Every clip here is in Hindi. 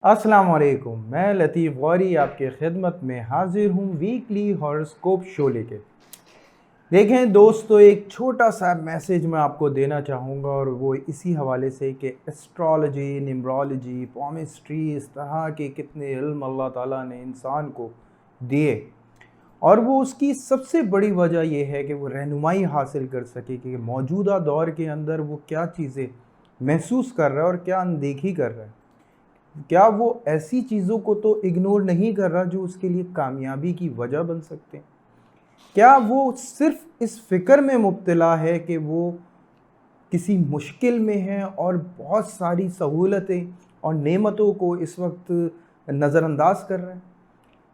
अस्सलाम वालेकुम। मैं लतीफ़ गौरी आपके खिदमत में हाजिर हूँ वीकली हॉरोस्कोप शो लेके। देखें दोस्तों, एक छोटा सा मैसेज मैं आपको देना चाहूँगा और वो इसी हवाले से कि एस्ट्रोलॉजी, न्यूमरोलॉजी, पॉमिस्ट्री, इस तरह के कितने इल्म अल्लाह ताला ने इंसान को दिए और वो उसकी सबसे बड़ी वजह ये है कि वो रहनुमाई हासिल कर सके कि मौजूदा दौर के अंदर वो क्या चीज़ें महसूस कर रहा है और क्या अनदेखी कर रहा है। क्या वो ऐसी चीज़ों को तो इग्नोर नहीं कर रहा जो उसके लिए कामयाबी की वजह बन सकते हैं? क्या वो सिर्फ़ इस फ़िक्र में मुब्तला है कि वो किसी मुश्किल में है और बहुत सारी सहूलतें और नेमतों को इस वक़्त नज़रअंदाज़ कर रहा है?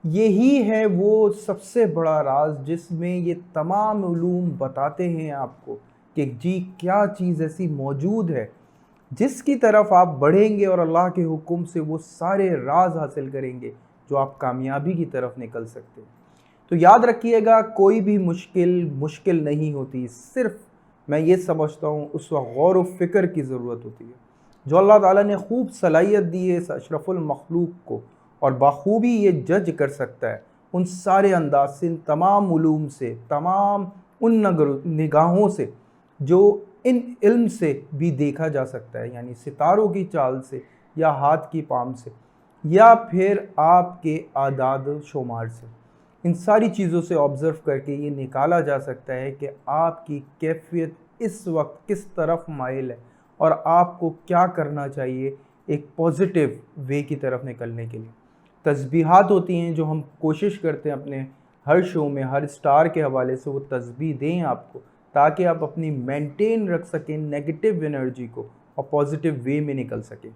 यही है वो सबसे बड़ा राज़ जिसमें ये तमाम उलूम बताते हैं आपको कि जी क्या चीज़ ऐसी मौजूद है जिसकी तरफ आप बढ़ेंगे और अल्लाह के हुक्म से वो सारे राज हासिल करेंगे जो आप कामयाबी की तरफ निकल सकते हैं। तो याद रखिएगा, कोई भी मुश्किल मुश्किल नहीं होती, सिर्फ मैं ये समझता हूँ उस वक्त गौर व फिक्र की ज़रूरत होती है। जो अल्लाह ताला ने खूब सलाहियत दी है इस अशरफुल मखलूक को और बाखूबी ये जज कर सकता है उन सारे अंदाज से, इन तमाम उलूम से, तमाम उन निगाहों से जो इन इल्म से भी देखा जा सकता है, यानी सितारों की चाल से या हाथ की पाम से या फिर आपके आदाद शुमार से। इन सारी चीज़ों से ऑब्ज़र्व करके ये निकाला जा सकता है कि आपकी कैफ़ियत इस वक्त किस तरफ माइल है और आपको क्या करना चाहिए एक पॉजिटिव वे की तरफ निकलने के लिए। तस्बीहात होती हैं जो हम कोशिश करते हैं अपने हर शो में, हर स्टार के हवाले से वो तस्बीह दें आपको, ताकि आप अपनी मेंटेन रख सकें नेगेटिव एनर्जी को और पॉजिटिव वे में निकल सकें।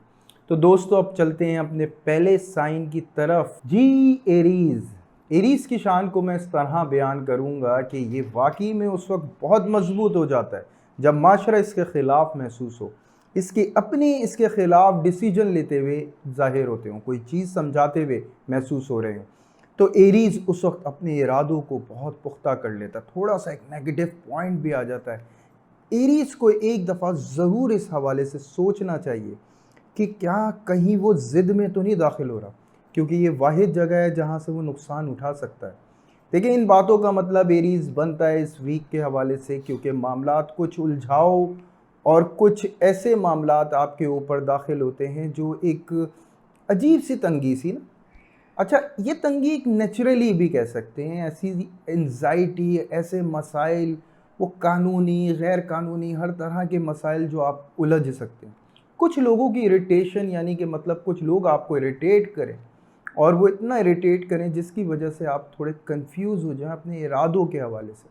तो दोस्तों, अब चलते हैं अपने पहले साइन की तरफ। जी, एरीज़। एरीज़ की शान को मैं इस तरह बयान करूँगा कि ये वाकई में उस वक्त बहुत मजबूत हो जाता है जब माशरा इसके ख़िलाफ़ महसूस हो, इसके ख़िलाफ़ डिसीजन लेते हुए ज़ाहिर होते हों, कोई चीज़ समझाते हुए महसूस हो रहे हों। तो एरीज़ उस वक्त अपने इरादों को बहुत पुख्ता कर लेता है, थोड़ा सा एक नेगेटिव पॉइंट भी आ जाता है। एरीज़ को एक दफ़ा ज़रूर इस हवाले से सोचना चाहिए कि क्या कहीं वो ज़िद में तो नहीं दाखिल हो रहा, क्योंकि ये वाहिद जगह है जहाँ से वो नुकसान उठा सकता है। देखिए, इन बातों का मतलब एरीज़ बनता है इस वीक के हवाले से, क्योंकि मामलात कुछ उलझाव और कुछ ऐसे मामलात आपके ऊपर दाखिल होते हैं जो एक अजीब सी तंगी सी ना, अच्छा ये तंगी एक नेचुरली भी कह सकते हैं, ऐसी एंजाइटी, ऐसे मसाइल, वो कानूनी गैर कानूनी हर तरह के मसाइल जो आप उलझ सकते हैं। कुछ लोगों की इरिटेशन, यानी कि मतलब कुछ लोग आपको इरिटेट करें और वो इतना इरिटेट करें जिसकी वजह से आप थोड़े कंफ्यूज हो जाएं अपने इरादों के हवाले से।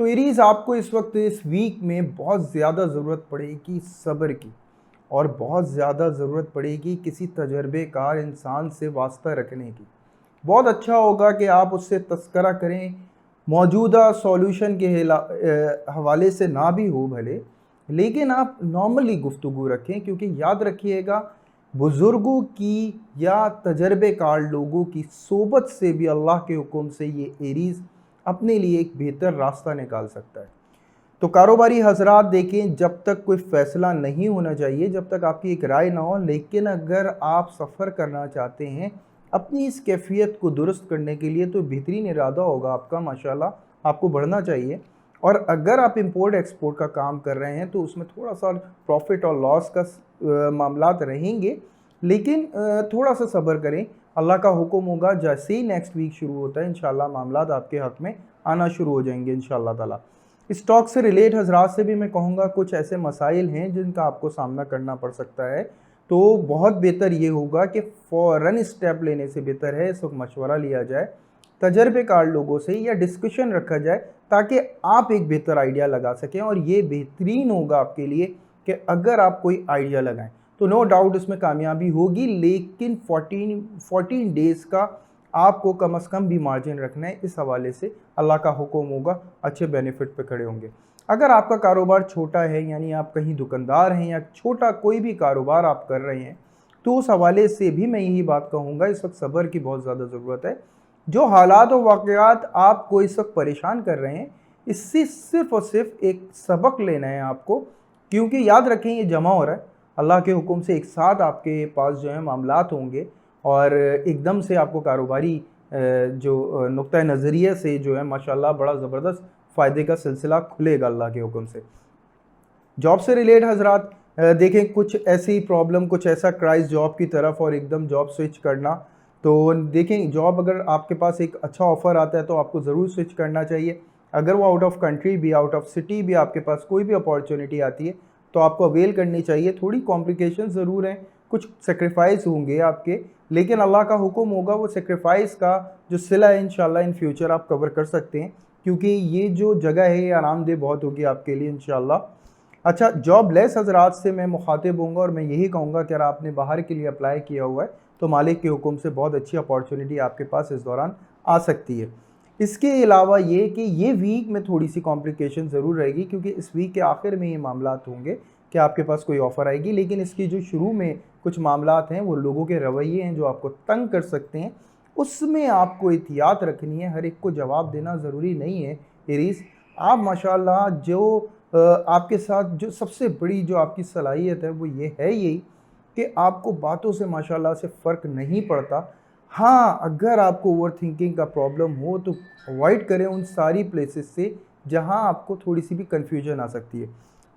तो एरीज़, आपको इस वक्त इस वीक में बहुत ज़्यादा ज़रूरत पड़ेगी सब्र की और बहुत ज़्यादा ज़रूरत पड़ेगी किसी तजर्बेकार इंसान से वास्ता रखने की। बहुत अच्छा होगा कि आप उससे तज़किरा करें, मौजूदा सॉल्यूशन के हवाले से ना भी हो भले, लेकिन आप नॉर्मली गुफ्तगू रखें, क्योंकि याद रखिएगा बुज़ुर्गों की या तजर्बेकार लोगों की सोबत से भी अल्लाह के हुक्म से ये एरीज़ अपने लिए एक बेहतर रास्ता निकाल सकता है। तो कारोबारी हजरात देखें, जब तक कोई फ़ैसला नहीं होना चाहिए, जब तक आपकी एक राय ना हो, लेकिन अगर आप सफ़र करना चाहते हैं अपनी इस कैफियत को दुरुस्त करने के लिए, तो बेहतरीन इरादा होगा आपका, माशाल्लाह आपको बढ़ना चाहिए। और अगर आप इंपोर्ट एक्सपोर्ट का काम कर रहे हैं तो उसमें थोड़ा सा प्रॉफिट और लॉस का मामलात रहेंगे, लेकिन थोड़ा सा सब्र करें, अल्लाह का हुक्म होगा, जैसे ही नेक्स्ट वीक शुरू होता है इंशाल्लाह मामलात आपके हक़ में आना शुरू हो जाएंगे इंशाल्लाह ताला। स्टॉक से रिलेट हजरात से भी मैं कहूँगा कुछ ऐसे मसाइल हैं जिनका आपको सामना करना पड़ सकता है, तो बहुत बेहतर ये होगा कि फ़ौरन स्टेप लेने से बेहतर है इस वक्त मशवरा लिया जाए, तजर्बेकार लोगों से या डिस्कशन रखा जाए, ताकि आप एक बेहतर आइडिया लगा सकें। और ये बेहतरीन होगा आपके लिए कि अगर आप कोई आइडिया लगाएं तो नो डाउट उसमें कामयाबी होगी, लेकिन 14 डेज़ का आपको कम से कम भी मार्जिन रखना है। इस हवाले से अल्लाह का हुक्म होगा, अच्छे बेनिफिट पे खड़े होंगे। अगर आपका कारोबार छोटा है, यानी आप कहीं दुकानदार हैं या छोटा कोई भी कारोबार आप कर रहे हैं, तो उस हवाले से भी मैं यही बात कहूँगा, इस वक्त सब्र की बहुत ज़्यादा ज़रूरत है। जो हालात और वाक़यात आपको इस वक्त परेशान कर रहे हैं, इससे सिर्फ़ और सिर्फ एक सबक लेना है आपको, क्योंकि याद रखें ये जमा हो रहा है अल्लाह के हुक्म से एक साथ आपके पास जो है मामलात होंगे और एकदम से आपको कारोबारी जो नुक्ता नज़रिए से जो है माशाल्लाह बड़ा ज़बरदस्त फ़ायदे का सिलसिला खुलेगा अल्लाह के हुक्म से। जॉब से रिलेट हज़रात देखें कुछ ऐसी प्रॉब्लम, कुछ ऐसा क्राइस जॉब की तरफ और एकदम जॉब स्विच करना, तो देखें जॉब अगर आपके पास एक अच्छा ऑफ़र आता है तो आपको ज़रूर स्विच करना चाहिए। अगर वो आउट ऑफ कंट्री भी, आउट ऑफ सिटी भी आपके पास कोई भी अपॉर्चुनिटी आती है तो आपको अवेल करनी चाहिए। थोड़ी कॉम्प्लिकेशन ज़रूर हैं, कुछ सेक्रीफाइस होंगे आपके, लेकिन अल्लाह का हुक्म होगा, वो सेक्रीफाइस का जो सिला है इंशाल्लाह इन फ्यूचर आप कवर कर सकते हैं, क्योंकि ये जो जगह है ये आरामदेह बहुत होगी आपके लिए इंशाल्लाह। अच्छा, जॉबलेस हज़रात से मैं मुखातिब होऊंगा और मैं यही कहूँगा कि अगर आपने बाहर के लिए अप्लाई किया हुआ है तो मालिक के हुक्म से बहुत अच्छी अपॉर्चुनिटी आपके पास इस दौरान आ सकती है। इसके अलावा ये कि ये वीक में थोड़ी सी कॉम्प्लिकेशन ज़रूर रहेगी, क्योंकि इस वीक के आखिर में ये मामलात होंगे कि आपके पास कोई ऑफ़र आएगी, लेकिन इसकी जो शुरू में कुछ मामलात हैं वो लोगों के रवैये हैं जो आपको तंग कर सकते हैं, उसमें आपको एहतियात रखनी है। हर एक को जवाब देना ज़रूरी नहीं है। एरीज़, आप माशाल्लाह जो आपके साथ जो सबसे बड़ी जो आपकी सलाहियत है वो ये है यही कि आपको बातों से माशाल्लाह से फ़र्क नहीं पड़ता। हाँ, अगर आपको ओवर थिंकिंग का प्रॉब्लम हो तो अवॉइड करें उन सारी प्लेसेस से जहाँ आपको थोड़ी सी भी कन्फ्यूजन आ सकती है।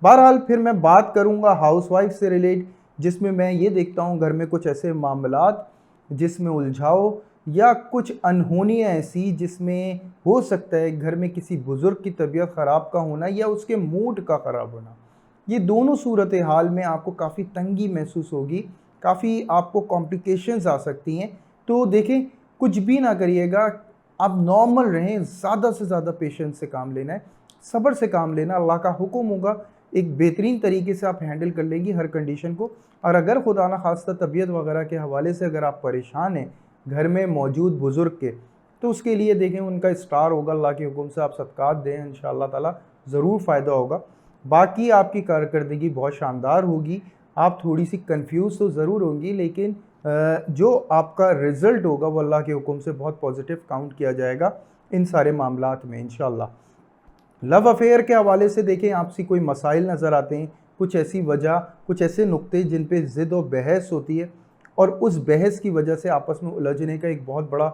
बहरहाल फिर मैं बात करूँगा हाउसवाइफ से रिलेट, जिसमें मैं ये देखता हूँ घर में कुछ ऐसे मामलात जिसमें उलझाओ या कुछ अनहोनी ऐसी जिसमें हो सकता है घर में किसी बुज़ुर्ग की तबीयत ख़राब का होना या उसके मूड का ख़राब होना। ये दोनों सूरत हाल में आपको काफ़ी तंगी महसूस होगी, काफ़ी आपको कॉम्प्लिकेशंस आ सकती हैं। तो देखें, कुछ भी ना करिएगा, आप नॉर्मल रहें, ज़्यादा से ज़्यादा पेशेंस से काम लेना है, सब्र से काम लेना। अल्लाह का हुक्म होगा, एक बेहतरीन तरीके से आप हैंडल कर लेंगी हर कंडीशन को। और अगर खुदा ना खास्ता तबीयत वगैरह के हवाले से अगर आप परेशान हैं घर में मौजूद बुज़ुर्ग के, तो उसके लिए देखें उनका स्टार होगा, अल्लाह के हुक्म से आप सदक़ात दें, इंशाअल्लाह ताला ज़रूर फ़ायदा होगा। बाकी आपकी कारकर्दगी बहुत शानदार होगी। आप थोड़ी सी कंफ्यूज तो ज़रूर होंगी, लेकिन जो आपका रिज़ल्ट होगा वो अल्लाह के हुक्म से बहुत पॉजिटिव काउंट किया जाएगा इन सारे मामलात में इंशाअल्लाह। लव अफेयर के हवाले से देखें आपसी कोई मसाइल नज़र आते हैं, कुछ ऐसी वजह, कुछ ऐसे नुक्ते जिन पे ज़िद और बहस होती है और उस बहस की वजह से आपस में उलझने का एक बहुत बड़ा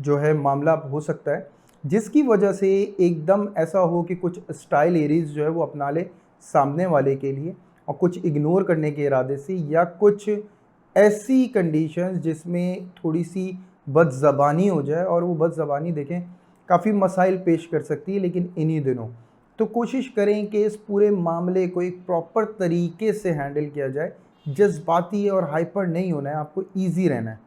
जो है मामला हो सकता है, जिसकी वजह से एकदम ऐसा हो कि कुछ स्टाइल एरीज जो है वो अपना ले सामने वाले के लिए और कुछ इग्नोर करने के इरादे से, या कुछ ऐसी कंडीशंस जिसमें थोड़ी सी बदज़बानी हो जाए, और वो बदज़बानी देखें काफ़ी मसाइल पेश कर सकती है। लेकिन इन्हीं दिनों तो कोशिश करें कि इस पूरे मामले को एक प्रॉपर तरीके से हैंडल किया जाए, जज्बाती और हाइपर नहीं होना है, आपको ईजी रहना है।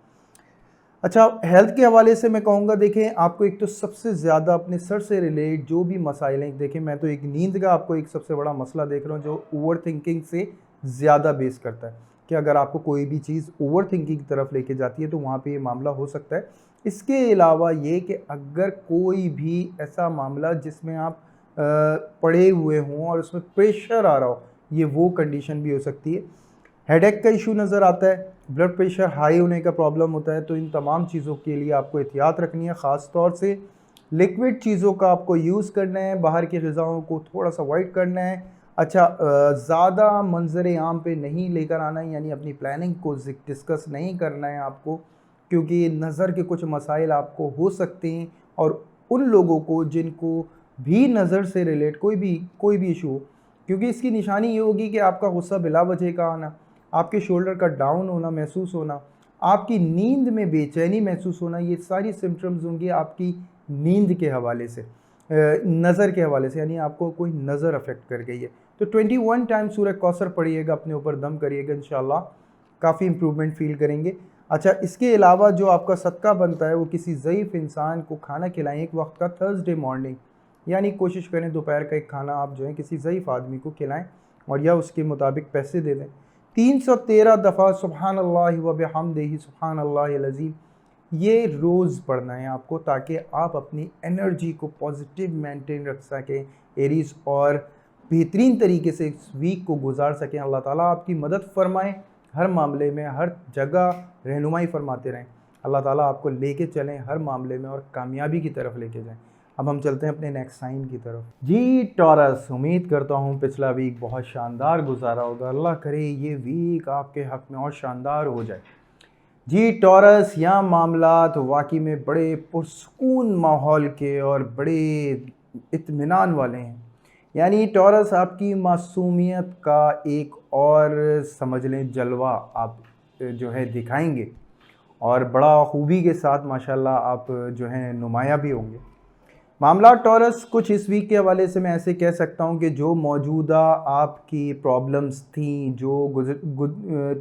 अच्छा, हेल्थ के हवाले से मैं कहूँगा, देखें आपको एक तो सबसे ज़्यादा अपने सर से रिलेट जो भी मसाइल हैं, देखें मैं तो एक नींद का आपको एक सबसे बड़ा मसला देख रहा हूँ जो ओवर थिंकिंग से ज़्यादा बेस करता है, कि अगर आपको कोई भी चीज़ ओवर थिंकिंग की तरफ लेके जाती है तो वहाँ पे ये मामला हो सकता है। इसके अलावा ये कि अगर कोई भी ऐसा मामला जिसमें आप पड़े हुए हों और उसमें प्रेशर आ रहा हो, ये वो कंडीशन भी हो सकती है। हेडेक का इशू नज़र आता है, ब्लड प्रेशर हाई होने का प्रॉब्लम होता है, तो इन तमाम चीज़ों के लिए आपको एहतियात रखनी है। ख़ास तौर से लिक्विड चीज़ों का आपको यूज़ करना है, बाहर की ग़िज़ाओं को थोड़ा सा अवॉइड करना है। अच्छा, ज़्यादा मंजर आम पे नहीं लेकर आना है, यानी अपनी प्लानिंग को डिस्कस नहीं करना है आपको, क्योंकि नज़र के कुछ मसाइल आपको हो सकते हैं, और उन लोगों को जिनको भी नज़र से रिलेट कोई भी इशू हो, क्योंकि इसकी निशानी ये होगी कि आपका गुस्सा बिला वजह का आना, आपके शोल्डर का डाउन होना महसूस होना, आपकी नींद में बेचैनी महसूस होना, ये सारी सिम्टम्स होंगी आपकी नींद के हवाले से, नज़र के हवाले से, यानी आपको कोई नज़र अफेक्ट कर गई है। तो 21 टाइम सूरह कौसर पढ़िएगा, अपने ऊपर दम करिएगा, इंशाल्लाह काफ़ी इम्प्रूवमेंट फ़ील करेंगे। अच्छा, इसके अलावा जो आपका सदका बनता है वो किसी ज़ईफ़ इंसान को खाना खिलाएं एक वक्त का, थर्सडे मॉर्निंग, यानी कोशिश करें दोपहर का एक खाना आप जो है किसी ज़ईफ़ आदमी को खिलाएं, और या उसके मुताबिक पैसे दे दें। 313 दफ़ा सुब्हानल्लाहि व बिहम्दिही सुब्हानल्लाहिल अज़ीम, ये रोज़ पढ़ना है आपको, ताकि आप अपनी एनर्जी को पॉजिटिव मेंटेन रख सकें एरीज़, और बेहतरीन तरीके से इस वीक को गुजार सकें। अल्लाह ताला आपकी मदद फरमाएं, हर मामले में हर जगह रहनुमाई फरमाते रहें। अल्लाह ताला आपको लेके चलें हर मामले में और कामयाबी की तरफ लेके जाएं। अब हम चलते हैं अपने नेक्स्ट साइन की तरफ। जी टॉरस, उम्मीद करता हूँ पिछला वीक बहुत शानदार गुजारा होगा। अल्लाह करे ये वीक आपके हक़ में और शानदार हो जाए। जी टॉरस, यहाँ मामलात वाकई में बड़े पुरसकून माहौल के और बड़े इत्मीनान वाले हैं। यानी टॉरस आपकी मासूमियत का एक और समझ लें जलवा आप जो है दिखाएंगे और बड़ा खूबी के साथ माशाल्लाह आप जो है नुमाया भी होंगे। मामला टॉरस कुछ इस वीक के हवाले से मैं ऐसे कह सकता हूँ कि जो मौजूदा आपकी प्रॉब्लम्स थी, जो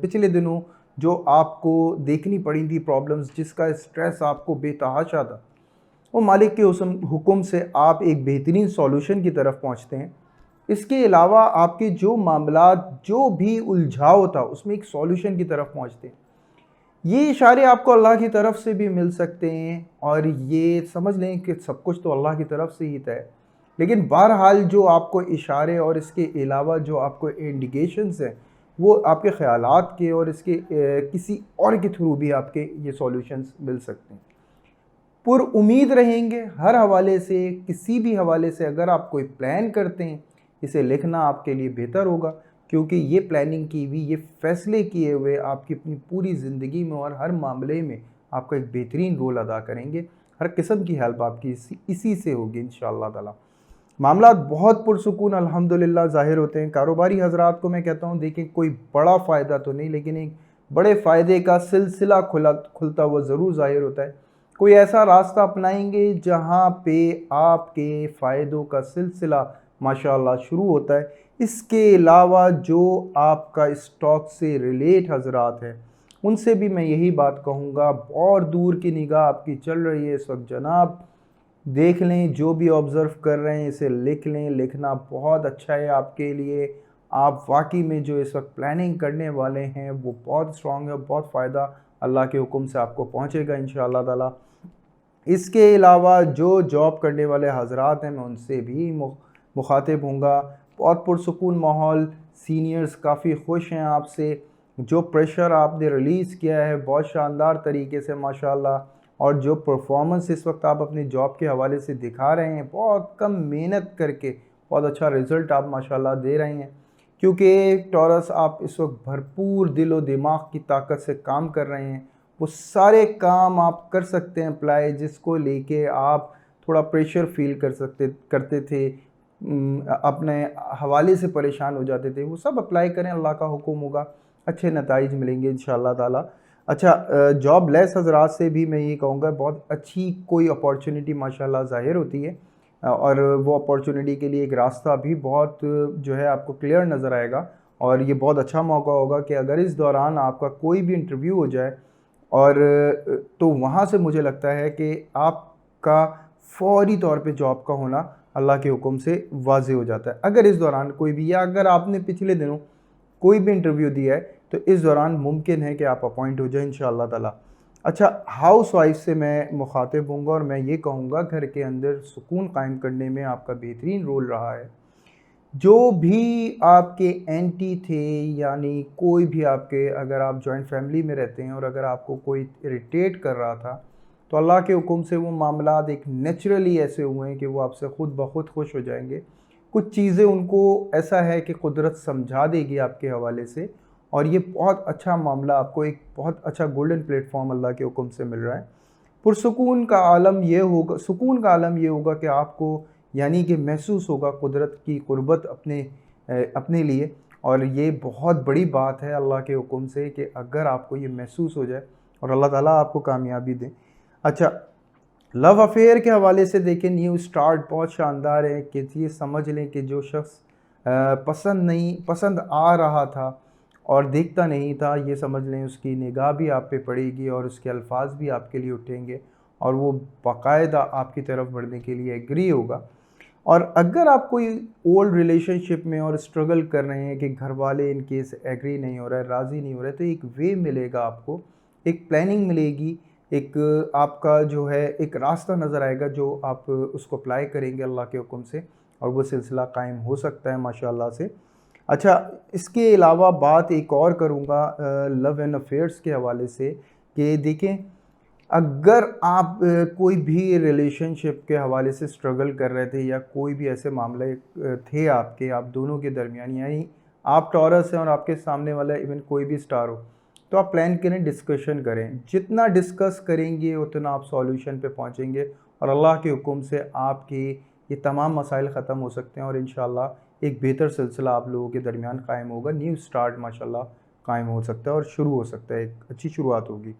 पिछले दिनों जो आपको देखनी पड़ी थी प्रॉब्लम्स, जिसका स्ट्रेस आपको बेतहाशा था, वो मालिक के हुक्म से आप एक बेहतरीन सॉल्यूशन की तरफ पहुँचते हैं। इसके अलावा आपके जो मामलात, जो भी उलझाव था, उसमें एक सॉल्यूशन की तरफ पहुँचते हैं। ये इशारे आपको अल्लाह की तरफ से भी मिल सकते हैं और ये समझ लें कि सब कुछ तो अल्लाह की तरफ से ही तय है। लेकिन बहरहाल जो आपको इशारे और इसके अलावा जो आपको इंडिकेशंस हैं, वो आपके ख़यालात के और इसके किसी और के थ्रू भी आपके ये सॉल्यूशंस मिल सकते हैं। पुरउम्मीद रहेंगे हर हवाले से, किसी भी हवाले से। अगर आप कोई प्लान करते हैं, इसे लिखना आपके लिए बेहतर होगा, क्योंकि ये प्लानिंग की हुई, ये फ़ैसले किए हुए आपकी अपनी पूरी ज़िंदगी में और हर मामले में आपका एक बेहतरीन रोल अदा करेंगे। हर किस्म की हेल्प आपकी इसी से होगी इंशाअल्लाह ताला। मामलात बहुत पुरसुकून अल्हम्दुलिल्लाह ज़ाहिर होते हैं। कारोबारी हज़रात को मैं कहता हूँ, देखें कोई बड़ा फ़ायदा तो नहीं, लेकिन एक बड़े फ़ायदे का सिलसिला खुलता हुआ ज़रूर ज़ाहिर होता है। कोई ऐसा रास्ता अपनाएंगे जहाँ पे आपके फ़ायदों का सिलसिला माशाअल्लाह शुरू होता है। इसके अलावा जो आपका स्टॉक से रिलेट हज़रात है, उनसे भी मैं यही बात कहूँगा, और दूर की निगाह आपकी चल रही है इस वक्त जनाब। देख लें, जो भी ऑब्ज़र्व कर रहे हैं इसे लिख लें। लिखना बहुत अच्छा है आपके लिए। आप वाकई में जो इस वक्त प्लानिंग करने वाले हैं वो बहुत स्ट्रॉन्ग है, बहुत फ़ायदा अल्लाह के हुक्म से आपको पहुँचेगा इंशाअल्लाह ताला। इसके अलावा जो जॉब करने वाले हज़रात हैं, मैं उनसे भी मुखातिब हूँगा। बहुत पुरसुकून माहौल, सीनियर्स काफ़ी खुश हैं आपसे। जो प्रेशर आपने रिलीज़ किया है बहुत शानदार तरीके से माशाल्लाह, और जो परफॉर्मेंस इस वक्त आप अपनी जॉब के हवाले से दिखा रहे हैं, बहुत कम मेहनत करके बहुत अच्छा रिज़ल्ट आप माशाल्लाह दे रहे हैं। क्योंकि टॉरस आप इस वक्त भरपूर दिलो दिमाग की ताकत से काम कर रहे हैं। वो सारे काम आप कर सकते हैं अप्लाई, जिसको लेके आप थोड़ा प्रेशर फील करते थे, अपने हवाले से परेशान हो जाते थे, वो सब अप्लाई करें, अल्लाह का हुक्म होगा, अच्छे नताइज मिलेंगे इंशाअल्लाह ताला। अच्छा, जॉब लेस हज़रात से भी मैं ये कहूँगा, बहुत अच्छी कोई अपॉर्चुनिटी माशाल्लाह ज़ाहिर होती है, और वो अपॉर्चुनिटी के लिए एक रास्ता भी बहुत जो है आपको क्लियर नज़र आएगा। और ये बहुत अच्छा मौका होगा कि अगर इस दौरान आपका कोई भी इंटरव्यू हो जाए, और तो वहाँ से मुझे लगता है कि आपका फ़ौरी तौर पे जॉब का होना अल्लाह के हुक्म से वाज़ेह हो जाता है। अगर इस दौरान कोई भी, या अगर आपने पिछले दिनों कोई भी इंटरव्यू दिया है, तो इस दौरान मुमकिन है कि आप अपॉइंट हो जाए इंशाअल्लाह ताला। अच्छा, हाउस वाइफ से मैं मुखातिब हूँगा और मैं ये कहूँगा, घर के अंदर सुकून कायम करने में आपका बेहतरीन रोल रहा है। जो भी आपके एंटी थे, यानी कोई भी आपके, अगर आप जॉइंट फैमिली में रहते हैं और अगर आपको कोई इरिटेट कर रहा था, तो अल्लाह के हुक्म से वो मामलात एक नेचुरली ऐसे हुए हैं कि वो आपसे ख़ुद ब खुद खुश हो जाएंगे। कुछ चीज़ें उनको ऐसा है कि कुदरत समझा देगी आपके हवाले से, और ये बहुत अच्छा मामला आपको एक बहुत अच्छा गोल्डन प्लेटफॉर्म अल्लाह के हुक्म से मिल रहा है। पुरसुकून का आलम ये होगा, सुकून का आलम ये होगा कि आपको, यानी कि महसूस होगा कुदरत की कुर्बत अपने लिए। और ये बहुत बड़ी बात है अल्लाह के हुक्म से कि अगर आपको ये महसूस हो जाए, और अल्लाह ताला आपको कामयाबी दे। अच्छा, लव अफेयर के हवाले से देखें, न्यू स्टार्ट बहुत शानदार है कि ये समझ लें कि जो शख्स पसंद आ रहा था और देखता नहीं था, ये समझ लें उसकी निगाह भी आप पे पड़ेगी और उसके अल्फाज भी आपके लिए उठेंगे, और वो बाकायदा आपकी तरफ बढ़ने के लिए एग्री होगा। और अगर आप कोई ओल्ड रिलेशनशिप में और स्ट्रगल कर रहे हैं कि घर वाले इन केस एग्री नहीं हो रहा है, राज़ी नहीं हो रहा है, तो एक वे मिलेगा आपको, एक प्लानिंग मिलेगी, एक आपका जो है एक रास्ता नज़र आएगा, जो आप उसको अप्लाई करेंगे अल्लाह के हुक्म से, और वो सिलसिला कायम हो सकता है माशाल्लाह से। अच्छा, इसके अलावा बात एक और करूँगा लव एंड अफेयर्स के हवाले से, कि देखें, अगर आप कोई भी रिलेशनशिप के हवाले से स्ट्रगल कर रहे थे या कोई भी ऐसे मामले थे आपके, आप दोनों के दरमियान, यानी आप टॉरस हैं और आपके सामने वाला इवन कोई भी स्टार हो, तो आप प्लान करें, डिस्कशन करें। जितना डिस्कस करेंगे उतना आप सॉल्यूशन पे पहुंचेंगे और अल्लाह के हुक्म से आपके ये तमाम मसाइल ख़त्म हो सकते हैं और इंशाल्लाह एक बेहतर सिलसिला आप लोगों के दरमियान कायम होगा। न्यू स्टार्ट माशाल्लाह कायम हो सकता है और शुरू हो सकता है, एक अच्छी शुरुआत होगी।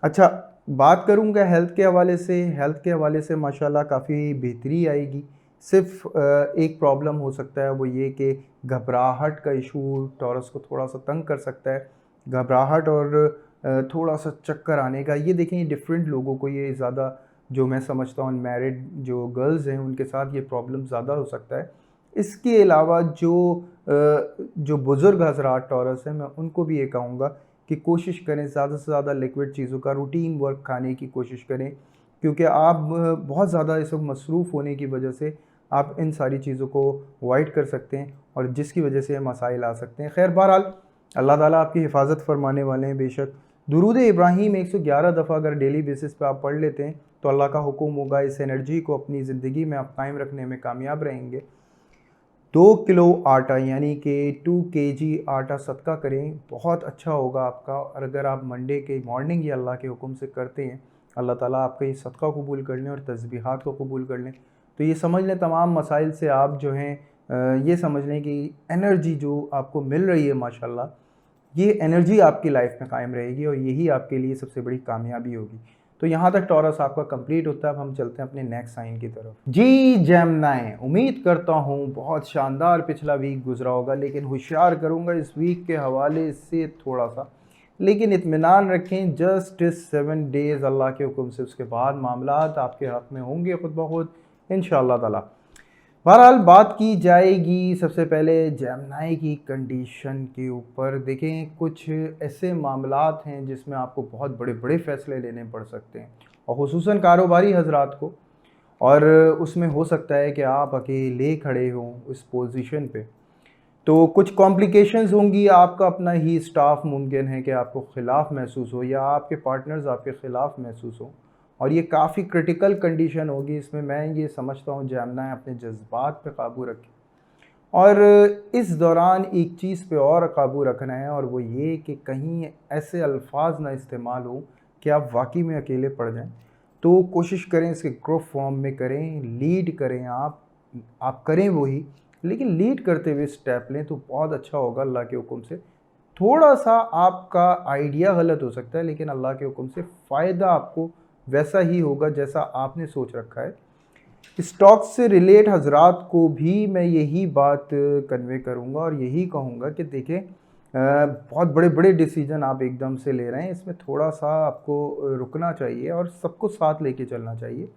अच्छा, बात करूँगा हेल्थ के हवाले से। हेल्थ के हवाले से माशाल्लाह काफ़ी बेहतरी आएगी। सिर्फ एक प्रॉब्लम हो सकता है, वो ये कि घबराहट का इशू टॉरस को थोड़ा सा तंग कर सकता है। घबराहट और थोड़ा सा चक्कर आने का, ये देखें ये डिफरेंट लोगों को ये ज़्यादा, जो मैं समझता हूँ अनमैरिड जो गर्ल्स हैं उनके साथ ये प्रॉब्लम ज़्यादा हो सकता है। इसके अलावा जो बुज़ुर्ग हज़रात टॉरस हैं, मैं उनको भी ये कहूँगा कि कोशिश करें ज़्यादा से ज़्यादा लिक्विड चीज़ों का रूटीन वर्क खाने की कोशिश करें, क्योंकि आप बहुत ज़्यादा इस वक्त मसरूफ़ होने की वजह से आप इन सारी चीज़ों को अवॉइड कर सकते हैं और जिसकी वजह से मसाइल आ सकते हैं। खैर बहरहाल अल्लाह ताला आपकी हिफाजत फरमाने वाले हैं बेशक। दुरूद इब्राहीम 111 दफ़ा अगर डेली बेसिस पे आप पढ़ लेते हैं तो अल्लाह का हुक्म होगा, इस एनर्जी को अपनी ज़िंदगी में आप कायम रखने में कामयाब रहेंगे। 2 किलो आटा यानी कि 2 केजी आटा सदका करें, बहुत अच्छा होगा आपका। और अगर आप मंडे के मॉर्निंग या अल्लाह के हुक्म से करते हैं, अल्लाह ताला आपका ये सदका कबूल कर लें और तस्बीहात को कबूल कर लें, तो ये समझ लें तमाम मसाइल से आप जो हैं ये समझ लें कि एनर्जी जो आपको मिल रही है माशाल्लाह, ये एनर्जी आपकी लाइफ में कायम रहेगी और यही आपके लिए सबसे बड़ी कामयाबी होगी। तो यहाँ तक टॉरस आपका कंप्लीट होता है। अब हम चलते हैं अपने नेक्स्ट साइन की तरफ। जी जेमिनी, उम्मीद करता हूँ बहुत शानदार पिछला वीक गुजरा होगा, लेकिन होशियार करूँगा इस वीक के हवाले से थोड़ा सा, लेकिन इत्मीनान रखें, जस्ट 7 डेज़ अल्लाह के हुक्म से, उसके बाद मामलात आपके हक़ में होंगे खुद ब खुद इंशाअल्लाह ताला। बहरहाल बात की जाएगी सबसे पहले जेमिनी की कंडीशन के ऊपर। देखें कुछ ऐसे मामलात हैं जिसमें आपको बहुत बड़े बड़े फ़ैसले लेने पड़ सकते हैं और ख़ुसूसन कारोबारी हजरात को, और उसमें हो सकता है कि आप अकेले खड़े हों उस पोजीशन पे, तो कुछ कॉम्प्लिकेशंस होंगी। आपका अपना ही स्टाफ मुमकिन है कि आपको ख़िलाफ़ महसूस हो या आपके पार्टनर्स आपके ख़िलाफ़ महसूस हो, और ये काफ़ी क्रिटिकल कंडीशन होगी। इसमें मैं ये समझता हूँ जेमिनी अपने जज्बात पे काबू रखें और इस दौरान एक चीज़ पे और काबू रखना है, और वो ये कि कहीं ऐसे अल्फाज ना इस्तेमाल हो कि आप वाकई में अकेले पड़ जाएं। तो कोशिश करें इसके ग्रुप फॉर्म में करें, लीड करें, आप करें वही, लेकिन लीड करते हुए स्टेप लें तो बहुत अच्छा होगा अल्लाह के हुक्म से। थोड़ा सा आपका आइडिया गलत हो सकता है, लेकिन अल्लाह के हुक्म से फ़ायदा आपको वैसा ही होगा जैसा आपने सोच रखा है। स्टॉक से रिलेट हजरात को भी मैं यही बात कन्वे करूंगा और यही कहूंगा कि देखें बहुत बड़े बड़े डिसीजन आप एकदम से ले रहे हैं, इसमें थोड़ा सा आपको रुकना चाहिए और सबको साथ लेके चलना चाहिए।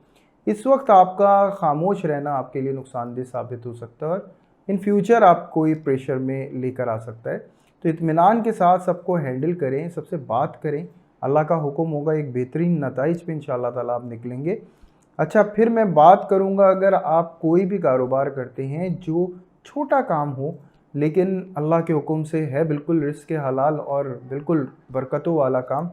इस वक्त आपका खामोश रहना आपके लिए नुकसानदेह साबित हो सकता है और इन फ्यूचर आपको ये प्रेशर में लेकर आ सकता है। तो इत्मीनान के साथ सबको हैंडल करें, सबसे बात करें, अल्लाह का हुक्म होगा एक बेहतरीन नताइज पे इंशाअल्लाह ताला आप निकलेंगे। अच्छा, फिर मैं बात करूंगा अगर आप कोई भी कारोबार करते हैं जो छोटा काम हो लेकिन अल्लाह के हुक्म से है बिल्कुल रिस्क हलाल और बिल्कुल बरकतों वाला काम,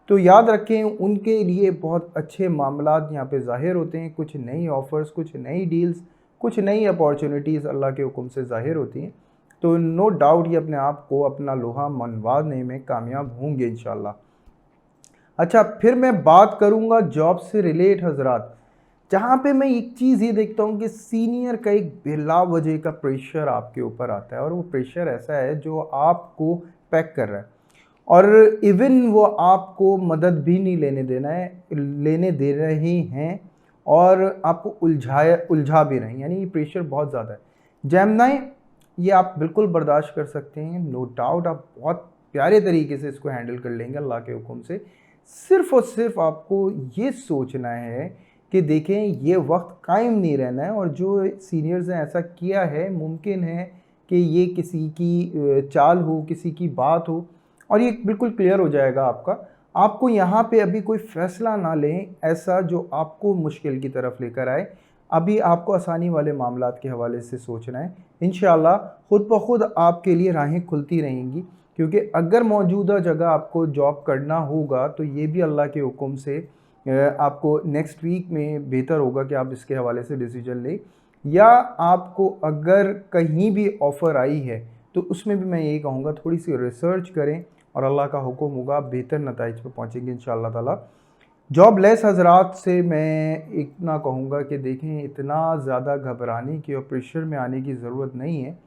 तो याद रखें उनके लिए बहुत अच्छे मामलात यहाँ पे ज़ाहिर होते हैं। कुछ नई ऑफ़र्स, कुछ नई डील्स, कुछ नई अपॉर्चुनिटीज़ अल्लाह के हुक्म से ज़ाहिर होती हैं। तो नो डाउट ये अपने आप को अपना लोहा मनवाने में कामयाब होंगे इंशाअल्लाह। अच्छा, फिर मैं बात करूंगा जॉब से रिलेट हजरात, जहाँ पे मैं एक चीज़ ये देखता हूँ कि सीनियर का एक बिला वजह का प्रेशर आपके ऊपर आता है और वो प्रेशर ऐसा है जो आपको पैक कर रहा है और इवन वो आपको मदद भी नहीं लेने दे रहे हैं और आपको उलझा भी रहे हैं, यानी ये प्रेशर बहुत ज़्यादा है। जेमिनी, ये आप बिल्कुल बर्दाश्त कर सकते हैं, नो डाउट आप बहुत प्यारे तरीके से इसको हैंडल कर लेंगे अल्लाह के हुक्म से। सिर्फ़ और सिर्फ आपको ये सोचना है कि देखें ये वक्त कायम नहीं रहना है और जो सीनियर्स ने ऐसा किया है मुमकिन है कि ये किसी की चाल हो, किसी की बात हो, और ये बिल्कुल क्लियर हो जाएगा आपका। आपको यहाँ पे अभी कोई फ़ैसला ना लें ऐसा जो आपको मुश्किल की तरफ लेकर आए। अभी आपको आसानी वाले मामलात के हवाले से सोचना है। इंशाअल्लाह खुद ब खुद आपके लिए राहें खुलती रहेंगी, क्योंकि अगर मौजूदा जगह आपको जॉब करना होगा तो ये भी अल्लाह के हुक्म से आपको नेक्स्ट वीक में बेहतर होगा कि आप इसके हवाले से डिसीजन लें, या आपको अगर कहीं भी ऑफ़र आई है तो उसमें भी मैं यही कहूँगा थोड़ी सी रिसर्च करें और अल्लाह का हुक्म होगा आप बेहतर नताइज पे पहुँचेंगे इंशाअल्लाह ताला। जॉबलेस हज़रात से मैं इतना कहूँगा कि देखें, इतना ज़्यादा घबराने की और प्रेशर में आने की ज़रूरत नहीं है।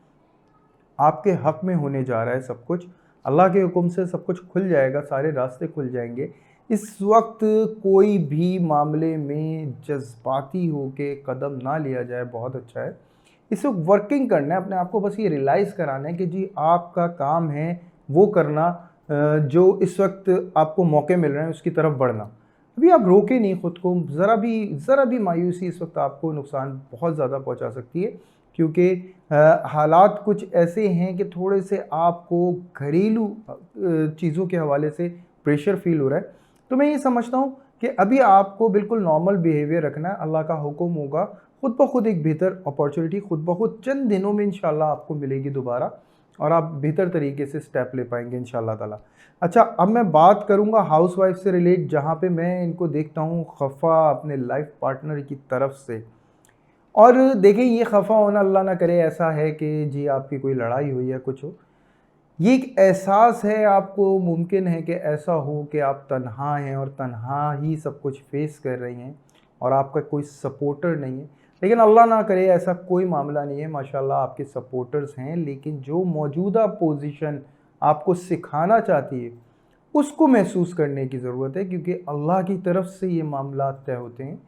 आपके हक़ में होने जा रहा है सब कुछ। अल्लाह के हुक्म से सब कुछ खुल जाएगा, सारे रास्ते खुल जाएंगे। इस वक्त कोई भी मामले में जज्बाती होके कदम ना लिया जाए, बहुत अच्छा है। इस वक्त वर्किंग करना है, अपने आप को बस ये रियलाइज़ कराना है कि जी आपका काम है वो करना, जो इस वक्त आपको मौके मिल रहे हैं उसकी तरफ बढ़ना। अभी आप रोके नहीं खुद को, ज़रा भी मायूसी इस वक्त आपको नुकसान बहुत ज़्यादा पहुंचा सकती है, क्योंकि हालात कुछ ऐसे हैं कि थोड़े से आपको घरेलू चीज़ों के हवाले से प्रेशर फील हो रहा है। तो मैं ये समझता हूँ कि अभी आपको बिल्कुल नॉर्मल बिहेवियर रखना है, अल्लाह का हुक्म होगा, खुद ब खुद एक बेहतर अपॉर्चुनिटी खुद ब खुद चंद दिनों में इंशाल्लाह आपको मिलेगी दोबारा, और आप बेहतर तरीके से स्टेप ले पाएंगे इंशाल्लाह ताला। अच्छा, अब मैं बात करूँगा हाउसवाइफ से रिलेट, जहाँ पे मैं इनको देखता हूँ खफा अपने लाइफ पार्टनर की तरफ से। और देखिए, ये खफा होना अल्लाह ना करे ऐसा है कि जी आपकी कोई लड़ाई हुई या कुछ हो, ये एक एहसास है, आपको मुमकिन है कि ऐसा हो कि आप तन्हा हैं और तन्हा ही सब कुछ फेस कर रही हैं और आपका कोई सपोर्टर नहीं है। लेकिन अल्लाह ना करे ऐसा कोई मामला नहीं है, माशाल्लाह आपके सपोर्टर्स हैं। लेकिन जो मौजूदा पोजीशन आपको सिखाना चाहती है उसको महसूस करने की ज़रूरत है, क्योंकि अल्लाह की तरफ से ये मामला तय होते हैं।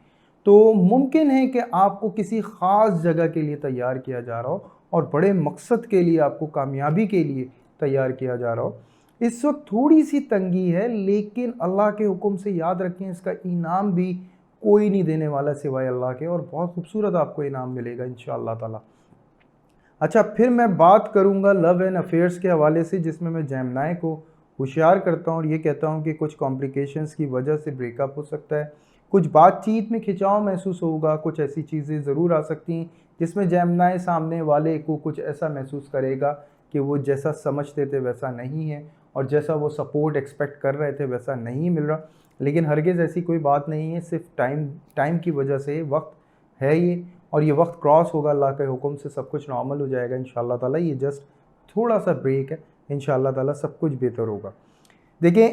तो मुमकिन है कि आपको किसी ख़ास जगह के लिए तैयार किया जा रहा हो और बड़े मकसद के लिए, आपको कामयाबी के लिए तैयार किया जा रहा हो। इस वक्त थोड़ी सी तंगी है, लेकिन अल्लाह के हुक्म से याद रखें इसका इनाम भी कोई नहीं देने वाला सिवाय अल्लाह के, और बहुत खूबसूरत आपको इनाम मिलेगा इंशाअल्लाह ताला। अच्छा, फिर मैं बात करूंगा लव एंड अफेयर्स के हवाले से, जिसमें मैं जेमिनी को होशियार करता हूँ और ये कहता हूँ कि कुछ कॉम्प्लिकेशंस की वजह से ब्रेकअप हो सकता है, कुछ बातचीत में खिंचाव महसूस होगा, कुछ ऐसी चीज़ें ज़रूर आ सकती हैं जिसमें जेमिनी सामने वाले को कुछ ऐसा महसूस करेगा कि वो जैसा समझते थे वैसा नहीं है, और जैसा वो सपोर्ट एक्सपेक्ट कर रहे थे वैसा नहीं मिल रहा। लेकिन हरगिज़ ऐसी कोई बात नहीं है, सिर्फ टाइम की वजह से वक्त है ये, और ये वक्त क्रॉस होगा, अल्लाह के हुक्म से सब कुछ नॉर्मल हो जाएगा इंशाअल्लाह ताला। ये जस्ट थोड़ा सा ब्रेक है, इंशाअल्लाह ताला सब कुछ बेहतर होगा। देखिए,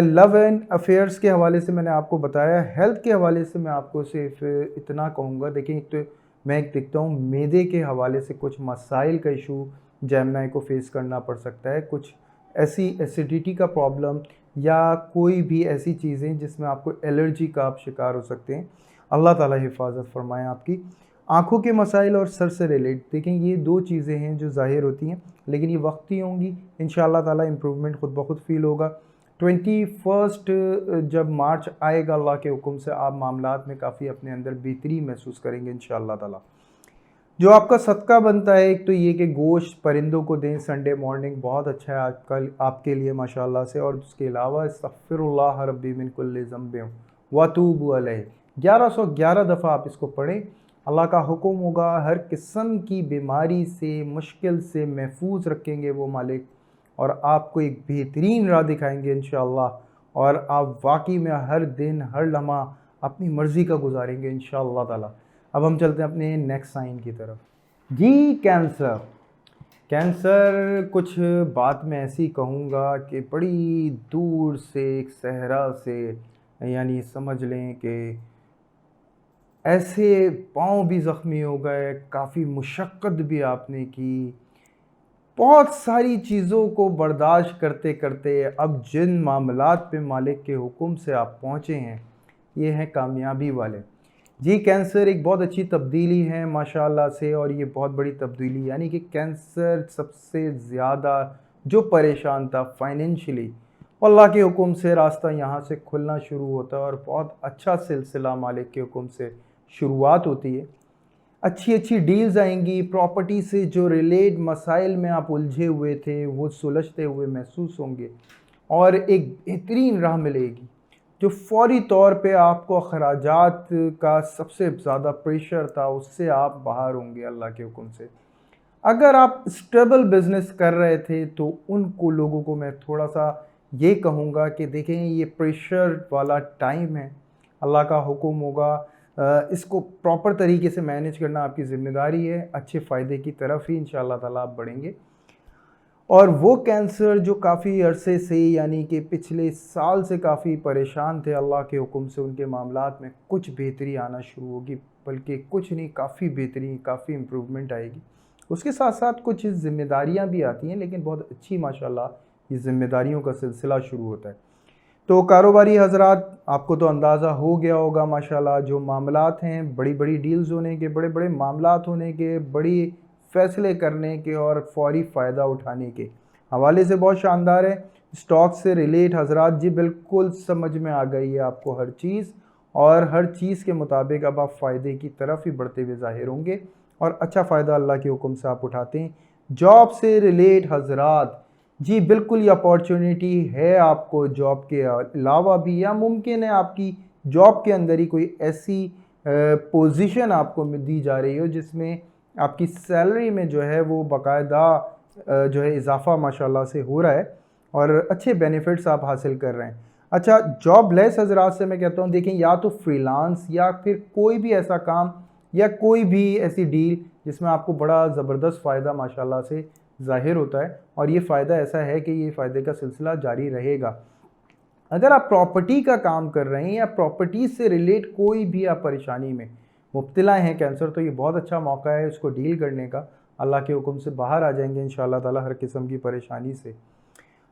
लव एंड अफेयर्स के हवाले से मैंने आपको बताया। हेल्थ के हवाले से मैं आपको सिर्फ इतना कहूँगा, देखिए एक तो मैं एक देखता हूँ मैदे के हवाले से कुछ मसाइल का इशू जेमिनी को फेस करना पड़ सकता है, कुछ ऐसी एसिडिटी का प्रॉब्लम या कोई भी ऐसी चीज़ें जिसमें आपको एलर्जी का आप शिकार हो सकते हैं। अल्लाह ताला हिफाजत फरमाए आपकी। आँखों के मसाइल और सर से रिलेट, देखें ये दो चीज़ें हैं जो ज़ाहिर होती हैं, लेकिन ये वक्ती होंगी, इंशाअल्लाह ताला इम्प्रूवमेंट खुद ब खुद फ़ील होगा। 21 जब मार्च आएगा, अल्लाह के हुक्म से आप मामलात में काफ़ी अपने अंदर बेहतरी महसूस करेंगे इंशाअल्लाह ताला। जो आपका सदका बनता है, एक तो ये कि गोश्त परिंदों को दें संडे मॉर्निंग, बहुत अच्छा है आजकल आपके लिए माशाल्लाह से। और उसके अलावा अस्तग़फिरुल्लाह रब्बी मिन कुल्लि ज़ंबिन व अतूबु अलैह 1111 दफ़ा आप इसको पढ़ें। अल्लाह का हुक्म होगा, हर किस्म की बीमारी से, मुश्किल से महफूज रखेंगे वो मालिक, और आपको एक बेहतरीन राह दिखाएंगे इंशाअल्लाह, और आप वाकई में हर दिन हर लम्हा अपनी मर्ज़ी का गुजारेंगे इंशाअल्लाह ताला। अब हम चलते हैं अपने नेक्स्ट साइन की तरफ। जी, कैंसर। कैंसर कुछ बात मैं ऐसी कहूँगा कि बड़ी दूर से एक सहरा से, यानी समझ लें कि ऐसे पाँव भी ज़ख्मी हो गए, काफ़ी मुशक्क़त भी आपने की, बहुत सारी चीज़ों को बर्दाश्त करते करते अब जिन मामलात पे मालिक के हुक्म से आप पहुँचे हैं, ये हैं कामयाबी वाले। जी, कैंसर एक बहुत अच्छी तब्दीली है माशाअल्लाह से, और ये बहुत बड़ी तब्दीली, यानी कि कैंसर सबसे ज़्यादा जो परेशान था फाइनेंशियली, अल्लाह के हुक्म से रास्ता यहाँ से खुलना शुरू होता है, और बहुत अच्छा सिलसिला मालिक के हुक्म से शुरुआत होती है। अच्छी अच्छी डील्स आएंगी, प्रॉपर्टी से जो रिलेट मसाइल में आप उलझे हुए थे वो सुलझते हुए महसूस होंगे, और एक बेहतरीन राह मिलेगी जो फ़ौरी तौर पे आपको अखराजात का सबसे ज़्यादा प्रेशर था उससे आप बाहर होंगे अल्लाह के हुक्म से। अगर आप स्टेबल बिज़नेस कर रहे थे तो उनको लोगों को मैं थोड़ा सा ये कहूँगा कि देखें, ये प्रेशर वाला टाइम है, अल्लाह का हुक्म होगा। इसको प्रॉपर तरीके से मैनेज करना आपकी ज़िम्मेदारी है। अच्छे फ़ायदे की तरफ ही इंशाअल्लाह ताला आप बढ़ेंगे। और वो कैंसर जो काफ़ी अरसे से यानी कि पिछले साल से काफ़ी परेशान थे, अल्लाह के हुक्म से उनके मामलात में कुछ बेहतरी आना शुरू होगी, बल्कि कुछ नहीं, काफ़ी बेहतरी, काफ़ी इम्प्रूवमेंट आएगी। उसके साथ साथ कुछ ज़िम्मेदारियां भी आती हैं, लेकिन बहुत अच्छी माशाल्लाह ये ज़िम्मेदारियों का सिलसिला शुरू होता है। तो कारोबारी हजरात, आपको तो अंदाज़ा हो गया होगा माशाल्लाह, जो मामलात हैं, बड़ी बड़ी डील्स होने के, बड़े बड़े मामलात होने के, बड़ी फ़ैसले करने के और फौरी फ़ायदा उठाने के हवाले से बहुत शानदार है। स्टॉक से रिलेट हजरात जी बिल्कुल समझ में आ गई है आपको हर चीज़, और हर चीज़ के मुताबिक अब आप फ़ायदे की तरफ ही बढ़ते हुए ज़ाहिर होंगे और अच्छा फ़ायदा अल्लाह के हुक्म से आप उठाते हैं। जॉब से रिलेट हजरात जी बिल्कुल ये अपॉर्चुनिटी है आपको जॉब के अलावा भी, या मुमकिन है आपकी जॉब के अंदर ही कोई ऐसी पोजीशन आपको दी जा रही हो जिसमें आपकी सैलरी में जो है वो बाकायदा जो है इजाफा माशाल्लाह से हो रहा है और अच्छे बेनिफिट्स आप हासिल कर रहे हैं। अच्छा, जॉबलेस हजरात से मैं कहता हूँ, देखें, या तो फ्रीलांस या फिर कोई भी ऐसा काम या कोई भी ऐसी डील जिसमें आपको बड़ा ज़बरदस्त फ़ायदा माशाल्लाह से ज़ाहिर होता है, और ये फ़ायदा ऐसा है कि ये फ़ायदे का सिलसिला जारी रहेगा। अगर आप प्रॉपर्टी का काम कर रहे हैं या प्रॉपर्टी से रिलेट कोई भी आप परेशानी में मुब्तला हैं कैंसर, तो ये बहुत अच्छा मौका है इसको डील करने का। अल्लाह के हुक्म से बाहर आ जाएंगे इंशाअल्लाह ताला हर किस्म की परेशानी से।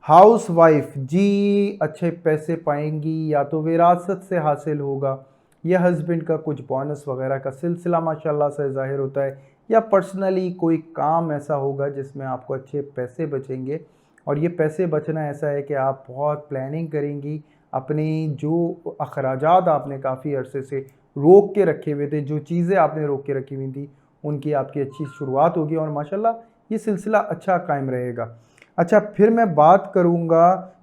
हाउस वाइफ जी अच्छे पैसे पाएंगी, या तो विरासत से हासिल होगा, या हस्बैंड का कुछ बोनस वगैरह का सिलसिला माशाल्लाह से ज़ाहिर होता है, या पर्सनली कोई काम ऐसा होगा जिसमें आपको अच्छे पैसे बचेंगे। और ये पैसे बचना ऐसा है कि आप बहुत प्लानिंग करेंगी, अपनी जो अखराजात आपने काफ़ी अरसे से रोक के रखे हुए थे, जो चीज़ें आपने रोक के रखी हुई थी, उनकी आपकी अच्छी शुरुआत होगी और माशाल्लाह ये सिलसिला अच्छा कायम रहेगा। अच्छा, फिर मैं बात करूँगा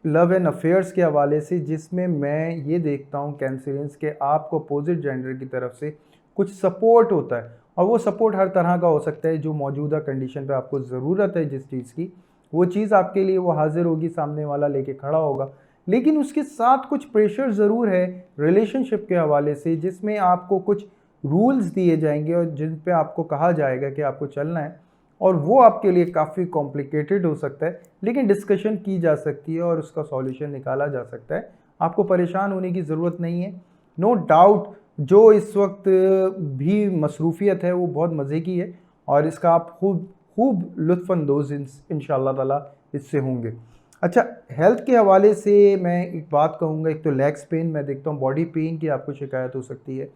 लव एंड अफेयर्स के हवाले से, जिसमें मैं ये देखता हूँ कैंसरियंस के आपको अपोजिट जेंडर की तरफ से कुछ सपोर्ट होता है, और वो सपोर्ट हर तरह का हो सकता है। जो मौजूदा कंडीशन पे आपको ज़रूरत है जिस चीज़ की, वो चीज़ आपके लिए वो हाजिर होगी, सामने वाला लेके खड़ा होगा। लेकिन उसके साथ कुछ प्रेशर ज़रूर है रिलेशनशिप के हवाले से, जिसमें आपको कुछ रूल्स दिए जाएंगे और जिन पे आपको कहा जाएगा कि आपको चलना है, और वो आपके लिए काफ़ी कॉम्प्लिकेटेड हो सकता है, लेकिन डिस्कशन की जा सकती है और उसका सॉल्यूशन निकाला जा सकता है। आपको परेशान होने की ज़रूरत नहीं है। नो डाउट जो इस वक्त भी मसरूफियत है वो बहुत मज़े की है, और इसका आप खूब लुत्फ़अंदोज़ इंशाअल्लाह ताला इससे होंगे। अच्छा, हेल्थ के हवाले से मैं एक बात कहूँगा, एक तो लेग्स पेन मैं देखता हूँ, बॉडी पेन की आपको शिकायत हो सकती है,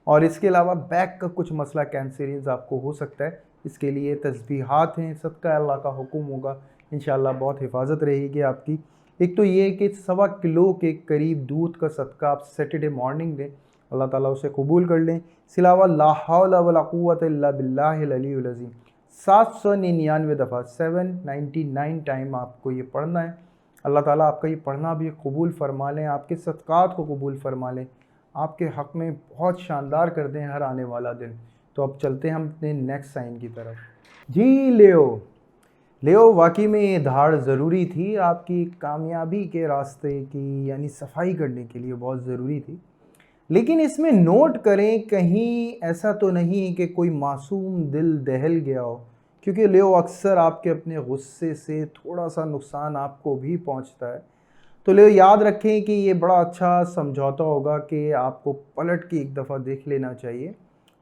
और इसके अलावा बैक का कुछ मसला कैंसरियंस आपको हो सकता है। इसके लिए तस्बीहात हैं, सदका अल्लाह का हुक्म होगा, इंशाअल्लाह बहुत हिफाजत रहेगी आपकी। एक तो ये कि 1.25 किलो के करीब दूध का सदका आप सैटरडे मॉर्निंग दें, अल्लाह ताला उसे कबूल कर लें। इसके अलावा ला हौला वला कुव्वता इल्ला बिल्लाहिल अलीयुल अज़ीम 799 दफ़ा 799 टाइम आपको ये पढ़ना है। अल्लाह ताला आपका ये पढ़ना भी कबूल फरमा लें, आपके सदक़ात को कबूल फरमा लें, आपके हक़ में बहुत शानदार कर दें हर आने वाला दिन। तो अब चलते हैं हम अपने नेक्स्ट साइन की तरफ। जी लियो वाकई में ये धाड़ ज़रूरी थी आपकी कामयाबी के रास्ते की, यानी सफाई करने के लिए बहुत ज़रूरी थी। लेकिन इसमें नोट करें, कहीं ऐसा तो नहीं कि कोई मासूम दिल दहल गया हो, क्योंकि लियो अक्सर आपके अपने गुस्से से थोड़ा सा नुकसान आपको भी पहुंचता है। तो लियो याद रखें कि ये बड़ा अच्छा समझौता होगा कि आपको पलट के एक दफ़ा देख लेना चाहिए,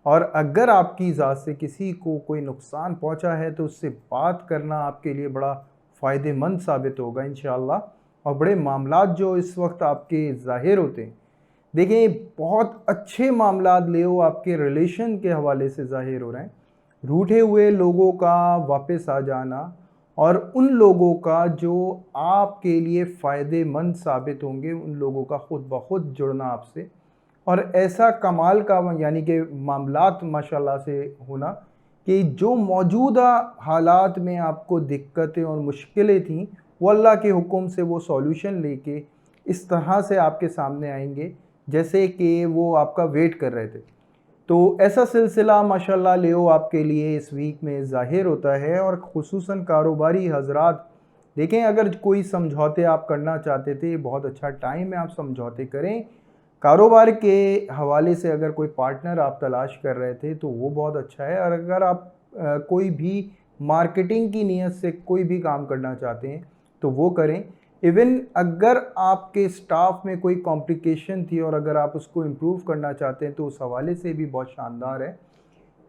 और अगर आपकी ज़ात से किसी को कोई नुकसान पहुंचा है तो उससे बात करना आपके लिए बड़ा फ़ायदेमंद साबित होगा इंशाअल्लाह। और बड़े मामलात जो इस वक्त आपके ज़ाहिर होते हैं, देखिए बहुत अच्छे मामलात लियो आपके रिलेशन के हवाले से ज़ाहिर हो रहे हैं। रूठे हुए लोगों का वापस आ जाना, और उन लोगों का जो आपके लिए फ़ायदेमंद साबित होंगे, उन लोगों का ख़ुद ब खुद जुड़ना आपसे, और ऐसा कमाल का यानी कि मामलात माशाल्लाह से होना कि जो मौजूदा हालात में आपको दिक्कतें और मुश्किलें थीं, वो अल्लाह के हुक्म से वो सॉल्यूशन लेके इस तरह से आपके सामने आएंगे जैसे कि वो आपका वेट कर रहे थे। तो ऐसा सिलसिला माशाल्लाह लियो आपके लिए इस वीक में ज़ाहिर होता है। और ख़ुसूसन कारोबारी हजरात, देखें, अगर कोई समझौते आप करना चाहते थे, बहुत अच्छा टाइम है, आप समझौते करें। कारोबार के हवाले से अगर कोई पार्टनर आप तलाश कर रहे थे तो वो बहुत अच्छा है। और अगर आप कोई भी मार्केटिंग की नीयत से कोई भी काम करना चाहते हैं तो वो करें। इवन अगर आपके स्टाफ में कोई कॉम्प्लिकेशन थी और अगर आप उसको इम्प्रूव करना चाहते हैं तो उस हवाले से भी बहुत शानदार है।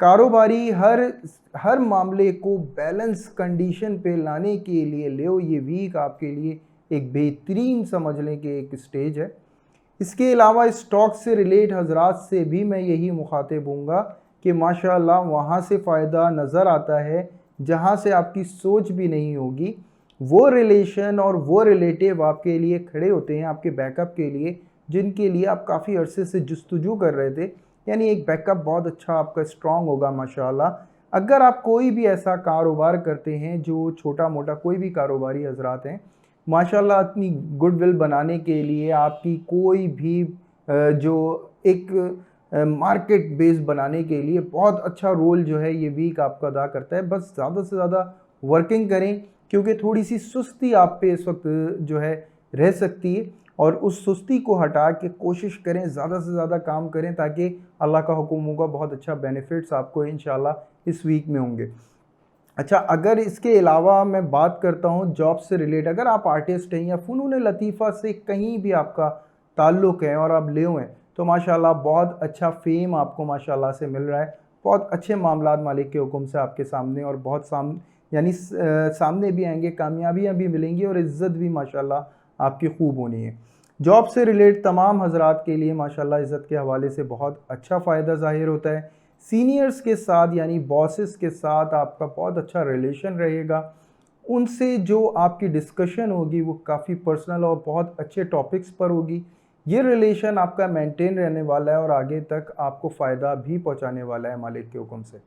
कारोबारी हर मामले को बैलेंस कंडीशन पे लाने के लिए लियो ये वीक आपके लिए एक बेहतरीन समझ लें कि एक स्टेज है। इसके अलावा स्टॉक से रिलेट हजरात से भी मैं यही मुखातिब हूँगा कि माशाल्लाह वहाँ से फ़ायदा नज़र आता है जहाँ से आपकी सोच भी नहीं होगी। वो रिलेशन और वो रिलेटिव आपके लिए खड़े होते हैं आपके बैकअप के लिए, जिनके लिए आप काफ़ी अरसे से जुस्तजू कर रहे थे। यानी एक बैकअप बहुत अच्छा आपका स्ट्रॉन्ग होगा माशाल्लाह। अगर आप कोई भी ऐसा कारोबार करते हैं जो छोटा मोटा कोई भी कारोबारी हजरात हैं, माशाल्लाह अपनी गुडविल बनाने के लिए आपकी कोई भी जो एक मार्केट बेस बनाने के लिए बहुत अच्छा रोल जो है ये वीक आपका अदा करता है। बस ज़्यादा से ज़्यादा वर्किंग करें, क्योंकि थोड़ी सी सुस्ती आप पे इस वक्त जो है रह सकती है, और उस सुस्ती को हटा के कोशिश करें ज़्यादा से ज़्यादा काम करें, ताकि अल्लाह का हुक्म होगा बहुत अच्छा बेनिफिट्स आपको इंशाल्लाह इस वीक में होंगे। अच्छा, अगर इसके अलावा मैं बात करता हूँ जॉब से रिलेट, अगर आप आर्टिस्ट हैं या फ़नून लतीफ़ा से कहीं भी आपका ताल्लुक़ है और आप लेओ हैं, तो माशाल्लाह बहुत अच्छा फ़ेम आपको माशाल्लाह से मिल रहा है। बहुत अच्छे मामलात मालिक के हुक्म से आपके सामने, और बहुत यानी सामने भी आएंगे, कामयाबियाँ भी मिलेंगी और इज़्ज़त भी माशाल्लाह आपकी खूब होनी है। जॉब से रिलेट तमाम हजरात के लिए माशाल्लाह इज़्ज़त के हवाले से बहुत अच्छा फ़ायदा ज़ाहिर होता है। सीनियर्स के साथ यानी बॉसेस के साथ आपका बहुत अच्छा रिलेशन रहेगा। उनसे जो आपकी डिस्कशन होगी वो काफ़ी पर्सनल और बहुत अच्छे टॉपिक्स पर होगी। ये रिलेशन आपका मेंटेन रहने वाला है और आगे तक आपको फ़ायदा भी पहुंचाने वाला है मालिक के हुक्म से।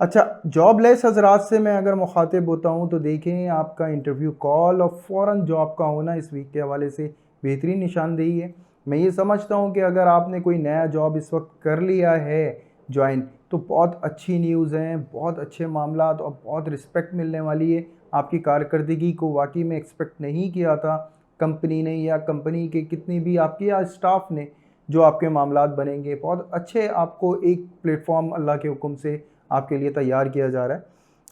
अच्छा, जॉबलेस हजरात से मैं अगर मुखातिब होता हूँ तो देखें आपका इंटरव्यू कॉल और फ़ौरन जॉब का होना इस वीक के हवाले से बेहतरीन निशानदेही है। मैं ये समझता हूँ कि अगर आपने कोई नया जॉब इस वक्त कर लिया है ज्वाइन, तो बहुत अच्छी न्यूज़ हैं, बहुत अच्छे मामलात और बहुत रिस्पेक्ट मिलने वाली है। आपकी कारकर्दगी को वाकई में एक्सपेक्ट नहीं किया था कंपनी ने, या कंपनी के कितनी भी आपके या स्टाफ ने, जो आपके मामलात बनेंगे बहुत अच्छे। आपको एक प्लेटफॉर्म अल्लाह के हुक्म से आपके लिए तैयार किया जा रहा है।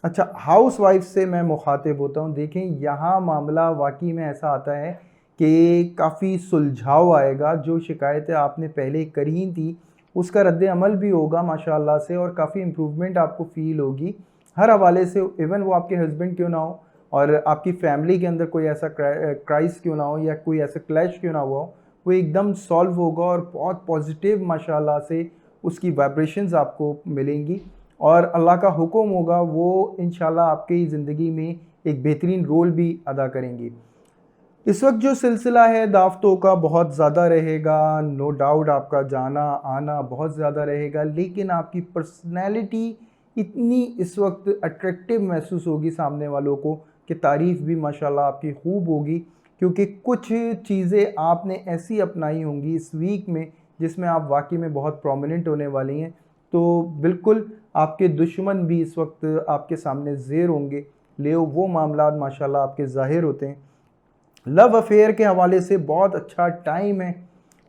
अच्छा, हाउस वाइफ से मैं मुखातिब होता हूँ। देखें, यहाँ मामला वाकई में ऐसा आता है कि काफ़ी सुलझाव आएगा। जो शिकायतें आपने पहले करी थी उसका रद्द अमल भी होगा माशाल्लाह से, और काफ़ी इम्प्रूवमेंट आपको फ़ील होगी हर हवाले से। इवन वो आपके हस्बैंड क्यों ना हो और आपकी फैमिली के अंदर कोई ऐसा क्राइस क्यों ना हो या कोई ऐसा क्लैश क्यों ना हुआ हो, वो एकदम सॉल्व होगा और बहुत पॉजिटिव माशाल्लाह से उसकी वाइब्रेशंस आपको मिलेंगी, और अल्लाह का हुक्म होगा वो इंशाल्लाह आपकी ज़िंदगी में एक बेहतरीन रोल भी अदा करेंगी। इस वक्त जो सिलसिला है दावतों का बहुत ज़्यादा रहेगा, नो डाउट आपका जाना आना बहुत ज़्यादा रहेगा, लेकिन आपकी पर्सनैलिटी इतनी इस वक्त अट्रैक्टिव महसूस होगी सामने वालों को कि तारीफ़ भी माशाल्लाह आपकी खूब होगी, क्योंकि कुछ चीज़ें आपने ऐसी अपनाई होंगी इस वीक में जिसमें आप वाकई में बहुत प्रोमिनेंट होने वाली हैं। तो बिल्कुल आपके दुश्मन भी इस वक्त आपके सामने ज़ेर होंगे। लेओ वो मामलात माशाल्लाह आपके ज़ाहिर होते हैं। लव अफेयर के हवाले से बहुत अच्छा टाइम है,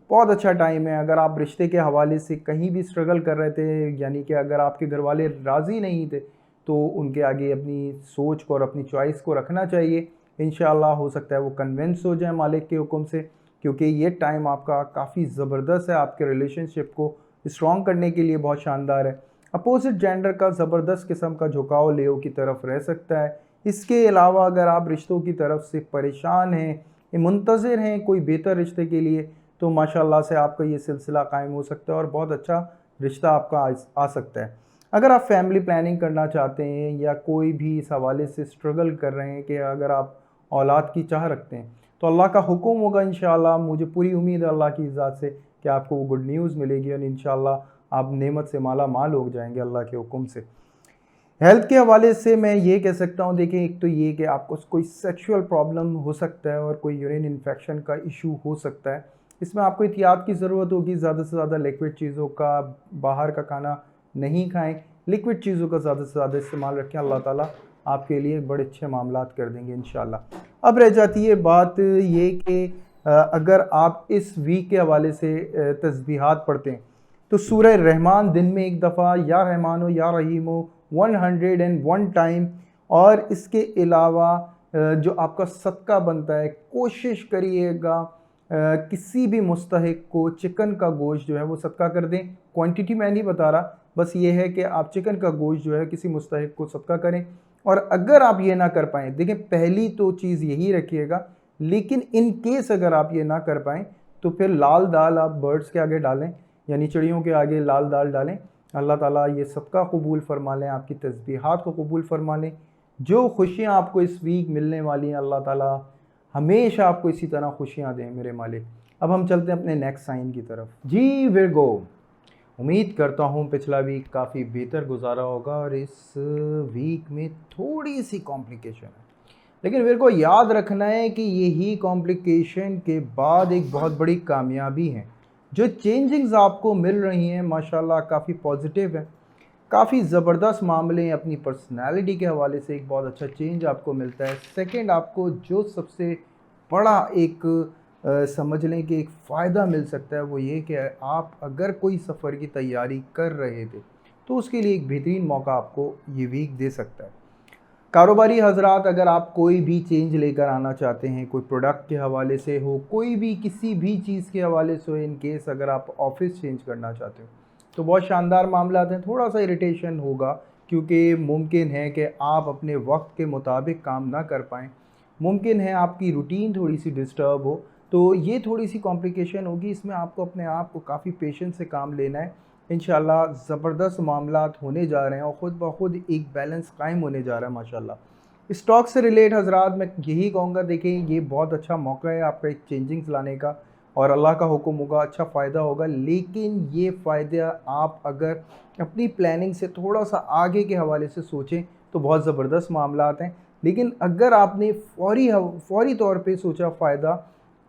बहुत अच्छा टाइम है। अगर आप रिश्ते के हवाले से कहीं भी स्ट्रगल कर रहे थे, यानी कि अगर आपके घर वाले राज़ी नहीं थे, तो उनके आगे अपनी सोच को और अपनी चॉइस को रखना चाहिए। इंशाल्लाह हो सकता है वो कन्विंस हो जाए मालिक के हुक्म से, क्योंकि ये टाइम आपका काफ़ी ज़बरदस्त है, आपके रिलेशनशिप को स्ट्रॉन्ग करने के लिए बहुत शानदार है। अपोजिट जेंडर का ज़बरदस्त किस्म का झुकाव लेओ की तरफ रह सकता है। इसके अलावा अगर आप रिश्तों की तरफ से परेशान हैं, मुंतज़िर हैं कोई बेहतर रिश्ते के लिए, तो माशाल्लाह से आपका ये सिलसिला कायम हो सकता है और बहुत अच्छा रिश्ता आपका आ सकता है। अगर आप फैमिली प्लानिंग करना चाहते हैं या कोई भी इस हवाले से स्ट्रगल कर रहे हैं कि अगर आप औलाद की चाह रखते हैं, तो अल्लाह का हुक्म होगा इंशाल्लाह। मुझे पूरी उम्मीद है अल्लाह की इज़्ज़त से कि आपको वो गुड न्यूज़ मिलेगी और इंशाल्लाह आप नेमत से माला माल हो जाएंगे अल्लाह के हुक्म से। हेल्थ के हवाले से मैं ये कह सकता हूँ, देखिए एक तो ये कि आपको कोई सेक्सुअल प्रॉब्लम हो सकता है और कोई यूरिन इन्फेक्शन का इशू हो सकता है। इसमें आपको एहतियात की ज़रूरत होगी। ज़्यादा से ज़्यादा लिक्विड चीज़ों का, बाहर का खाना नहीं खाएं, लिक्विड चीज़ों का ज़्यादा से ज़्यादा इस्तेमाल रखें। अल्लाह ताला आपके लिए बड़े अच्छे मामलात कर देंगे इंशाल्लाह। अब रह जाती है बात ये कि अगर आप इस वीक के हवाले से तस्बीहात पढ़ते हैं तो सूरह रहमान दिन में एक दफ़ा, या रहमान हो या रहीम हो 101 टाइम, और इसके अलावा जो आपका सदका बनता है कोशिश करिएगा किसी भी मुस्तहिक को चिकन का गोश्त जो है वो सदका कर दें। क्वांटिटी मैं नहीं बता रहा, बस ये है कि आप चिकन का गोश्त जो है किसी मुस्तहिक को सदका करें। और अगर आप ये ना कर पाएँ, देखें पहली तो चीज़ यही रखिएगा, लेकिन इन केस अगर आप ये ना कर पाएँ तो फिर लाल दाल आप बर्ड्स के आगे डालें, यानी चिड़ियों के आगे लाल दाल डालें। अल्लाह ताला ये सदका कबूल फरमा लें, आपकी तस्बीहात को कबूल फरमा लें। जो खुशियाँ आपको इस वीक मिलने वाली हैं, अल्लाह ताला हमेशा आपको इसी तरह खुशियाँ दें मेरे मालिक। अब हम चलते हैं अपने नेक्स्ट साइन की तरफ। जी विर्गो, उम्मीद करता हूँ पिछला वीक काफ़ी बेहतर गुजारा होगा और इस वीक में थोड़ी सी कॉम्प्लिकेशन है, लेकिन मेरे को याद रखना है कि यही कॉम्प्लिकेशन के बाद एक बहुत बड़ी कामयाबी है। जो चेंजिंग्स आपको मिल रही हैं माशाल्लाह काफ़ी पॉजिटिव है, काफ़ी ज़बरदस्त मामले हैं। अपनी पर्सनालिटी के हवाले से एक बहुत अच्छा चेंज आपको मिलता है। सेकंड, आपको जो सबसे बड़ा एक समझ लें कि एक फ़ायदा मिल सकता है वो ये कि आप अगर कोई सफ़र की तैयारी कर रहे थे तो उसके लिए एक बेहतरीन मौका आपको ये वीक दे सकता है। कारोबारी हजरात, अगर आप कोई भी चेंज लेकर आना चाहते हैं, कोई प्रोडक्ट के हवाले से हो, कोई भी किसी भी चीज़ के हवाले से हो, इन केस अगर आप ऑफिस चेंज करना चाहते हो तो बहुत शानदार मामला हैं। थोड़ा सा इरिटेशन होगा क्योंकि मुमकिन है कि आप अपने वक्त के मुताबिक काम ना कर पाएँ, मुमकिन है आपकी रूटीन थोड़ी सी डिस्टर्ब हो, तो ये थोड़ी सी कॉम्प्लिकेशन होगी। इसमें आपको अपने आप को काफ़ी पेशेंस से काम लेना है। इंशाल्लाह ज़बरदस्त मामलात होने जा रहे हैं और ख़ुद ब खुद एक बैलेंस कायम होने जा रहा है माशाल्लाह। स्टॉक से रिलेट हज़रात मैं यही कहूँगा, देखें ये बहुत अच्छा मौका है आपका एक चेंजिंग्स लाने का, और अल्लाह का हुक्म होगा अच्छा फ़ायदा होगा। लेकिन ये फ़ायदा आप अगर अपनी प्लानिंग से थोड़ा सा आगे के हवाले से सोचें तो बहुत ज़बरदस्त मामलात हैं। लेकिन अगर आपने फ़ौरी तौर पे सोचा फ़ायदा,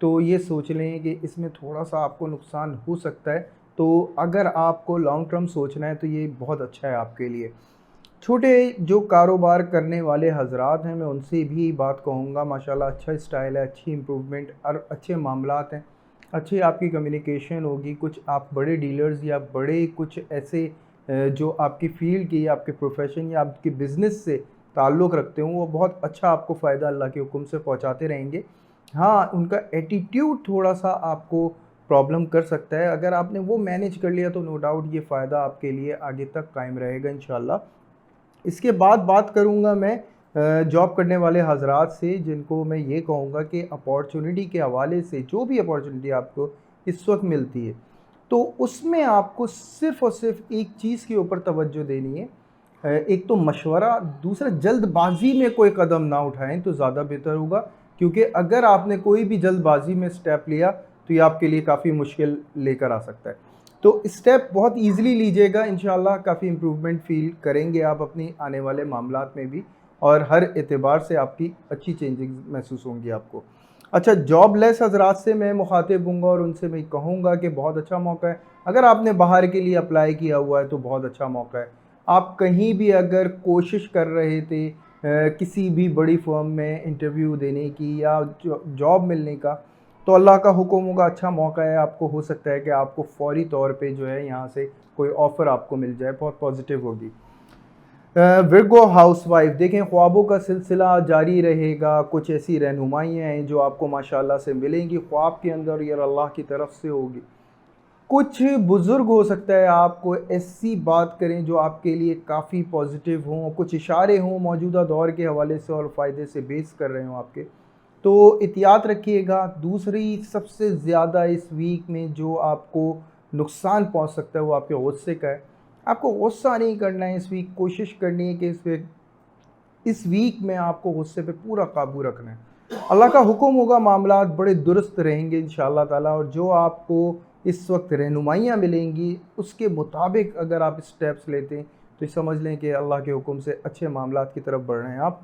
तो ये सोच लें कि इसमें थोड़ा सा आपको नुकसान हो सकता है। तो अगर आपको लॉन्ग टर्म सोचना है तो ये बहुत अच्छा है आपके लिए। छोटे जो कारोबार करने वाले हजरात हैं मैं उनसे भी बात कहूँगा, माशाल्लाह अच्छा स्टाइल है, अच्छी इम्प्रूवमेंट और अच्छे मामलात हैं, अच्छी आपकी कम्युनिकेशन होगी। कुछ आप बड़े डीलर्स या बड़े कुछ ऐसे जो आपकी फील्ड की, आपके प्रोफेशन या आपके बिज़नेस से ताल्लुक़ रखते हों, वो बहुत अच्छा आपको फ़ायदा अल्लाह के हुक्म से पहुँचाते रहेंगे। हाँ, उनका एटीट्यूड थोड़ा सा आपको प्रॉब्लम कर सकता है। अगर आपने वो मैनेज कर लिया तो नो डाउट ये फ़ायदा आपके लिए आगे तक कायम रहेगा इंशाल्लाह। इसके बाद बात करूँगा मैं जॉब करने वाले हज़रात से, जिनको मैं ये कहूँगा कि अपॉर्चुनिटी के हवाले से जो भी अपॉर्चुनिटी आपको इस वक्त मिलती है तो उसमें आपको सिर्फ़ और सिर्फ एक चीज़ के ऊपर तवज्जो देनी है। एक तो मशवरा, दूसरा जल्दबाज़ी में कोई कदम ना उठाएं तो ज़्यादा बेहतर होगा, क्योंकि अगर आपने कोई भी जल्दबाज़ी में स्टेप लिया तो ये आपके लिए काफ़ी मुश्किल लेकर आ सकता है। तो स्टेप बहुत ईज़िली लीजिएगा, इंशाल्लाह काफ़ी इम्प्रूवमेंट फ़ील करेंगे आप अपनी आने वाले मामलात में भी, और हर एतबार से आपकी अच्छी चेंजिंग महसूस होंगी आपको। अच्छा, जॉबलेस हज़रात से मैं मुखातिब हूँगा और उनसे मैं कहूँगा कि बहुत अच्छा मौका है। अगर आपने बाहर के लिए अप्लाई किया हुआ है तो बहुत अच्छा मौका है। आप कहीं भी अगर कोशिश कर रहे थे किसी भी बड़ी फर्म में इंटरव्यू देने की या जॉब मिलने का, तो अल्लाह का हुक्म होगा अच्छा मौका है आपको। हो सकता है कि आपको फ़ौरी तौर पे जो है यहाँ से कोई ऑफ़र आपको मिल जाए, बहुत पॉजिटिव होगी। विर्गो हाउसवाइफ, देखें ख्वाबों का सिलसिला जारी रहेगा। कुछ ऐसी रहनुमाइयाँ हैं जो आपको माशाल्लाह से मिलेंगी ख्वाब के अंदर, या अल्लाह की तरफ से होगी। कुछ बुज़ुर्ग हो सकता है आपको ऐसी बात करें जो आपके लिए काफ़ी पॉजिटिव हों, कुछ इशारे हों मौजूदा दौर के हवाले से और फ़ायदे से बेस कर रहे हों आपके, तो एहतियात रखिएगा। दूसरी सबसे ज़्यादा इस वीक में जो आपको नुकसान पहुंच सकता है वो आपके गुस्से का है। आपको गुस्सा नहीं करना है इस वीक, कोशिश करनी है कि इस वीक में आपको गुस्से पे पूरा काबू रखना है। अल्लाह का हुक्म होगा मामलात बड़े दुरुस्त रहेंगे इंशाअल्लाह ताला, और जो आपको इस वक्त रहनुमाइयाँ मिलेंगी उसके मुताबिक अगर आप स्टेप्स लेते हैं तो समझ लें कि अल्लाह के हुक्म से अच्छे मामलात की तरफ बढ़ रहे हैं आप।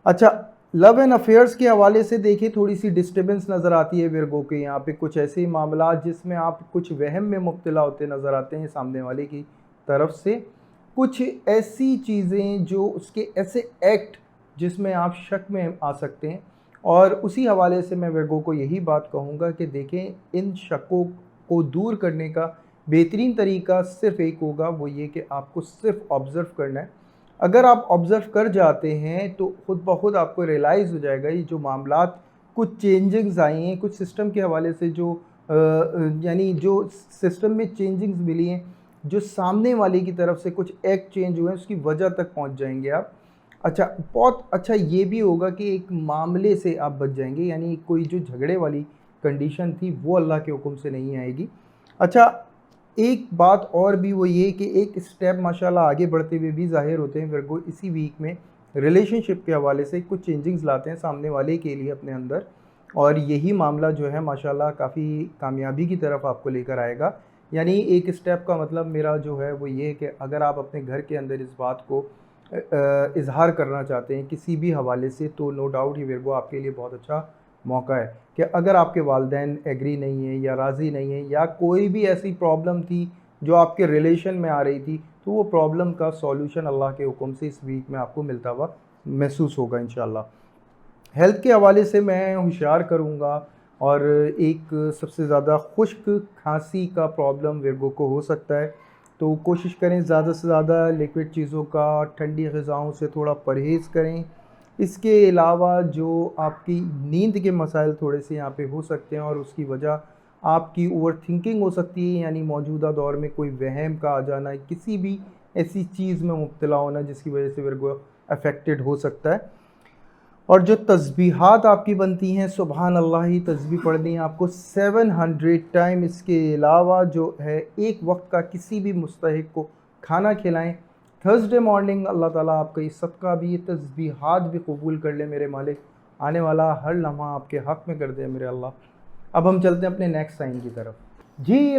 अच्छा, लव एंड अफेयर्स के हवाले से देखिए थोड़ी सी डिस्टर्बेंस नज़र आती है विर्गो के यहाँ पे। कुछ ऐसे मामला जिसमें आप कुछ वहम में मुब्तला होते नज़र आते हैं सामने वाले की तरफ से। कुछ ऐसी चीज़ें जो उसके ऐसे एक्ट जिसमें आप शक में आ सकते हैं, और उसी हवाले से मैं वर्गों को यही बात कहूँगा कि देखें, इन शकों को दूर करने का बेहतरीन तरीका सिर्फ़ एक होगा, वो ये कि आपको सिर्फ़ ऑब्ज़र्व करना है। अगर आप ऑब्ज़र्व कर जाते हैं तो ख़ुद ब ख़ुद आपको रियलाइज़ हो जाएगा ये जो मामलात कुछ चेंजिंग्स आई हैं, कुछ सिस्टम के हवाले से जो यानी जो सिस्टम में चेंजिंग्स मिली हैं, जो सामने वाले की तरफ से कुछ एक्ट चेंज हुए हैं, उसकी वजह तक पहुँच जाएँगे आप। अच्छा, बहुत अच्छा ये भी होगा कि एक मामले से आप बच जाएँगे, यानी कोई जो झगड़े वाली कंडीशन थी वो अल्लाह के हुक्म से नहीं आएगी। अच्छा, एक बात और भी वो ये कि एक स्टेप माशाल्लाह आगे बढ़ते हुए भी ज़ाहिर होते हैं वर्गो इसी वीक में रिलेशनशिप के हवाले से कुछ चेंजिंग्स लाते हैं सामने वाले के लिए अपने अंदर, और यही मामला जो है माशाल्लाह काफ़ी कामयाबी की तरफ आपको लेकर आएगा। यानी एक स्टेप का मतलब मेरा जो है वो ये है कि अगर आप अपने घर के अंदर इस बात को इज़हार करना चाहते हैं किसी भी हवाले से, तो नो डाउट ये वर्गो आपके लिए बहुत अच्छा मौका है कि अगर आपके वालिदैन एग्री नहीं है या राज़ी नहीं है या कोई भी ऐसी प्रॉब्लम थी जो आपके रिलेशन में आ रही थी, तो वो प्रॉब्लम का सॉल्यूशन अल्लाह के हुक्म से इस वीक में आपको मिलता हुआ महसूस होगा इंशाअल्लाह। हेल्थ के हवाले से मैं होशियार करूँगा, और एक सबसे ज़्यादा खुश्क खांसी का प्रॉब्लम वर्गो को हो सकता है, तो कोशिश करें ज़्यादा से ज़्यादा लिक्विड चीज़ों का, ठंडी ग़िज़ाओं से थोड़ा परहेज़ करें। इसके अलावा जो आपकी नींद के मसाइल थोड़े से यहाँ पे हो सकते हैं, और उसकी वजह आपकी ओवरथिंकिंग हो सकती है, यानी मौजूदा दौर में कोई वहम का आ जाना, किसी भी ऐसी चीज़ में मुब्तला होना जिसकी वजह से वर्गो अफेक्टेड हो सकता है। और जो तस्बीहात आपकी बनती हैं, सुबहान अल्लाह ही तस्बीह पढ़नी है आपको 700 टाइम। इसके अलावा जो है एक वक्त का किसी भी मुस्तहिक को खाना खिलाएं। थर्सडे मॉर्निंग अल्लाह ताला आपका ये सदका भी, ये तस्बीहात भी कबूल कर ले मेरे मालिक, आने वाला हर लम्हा आपके हक़ में कर दे मेरे अल्लाह। अब हम चलते हैं अपने नेक्स्ट साइन की तरफ। जी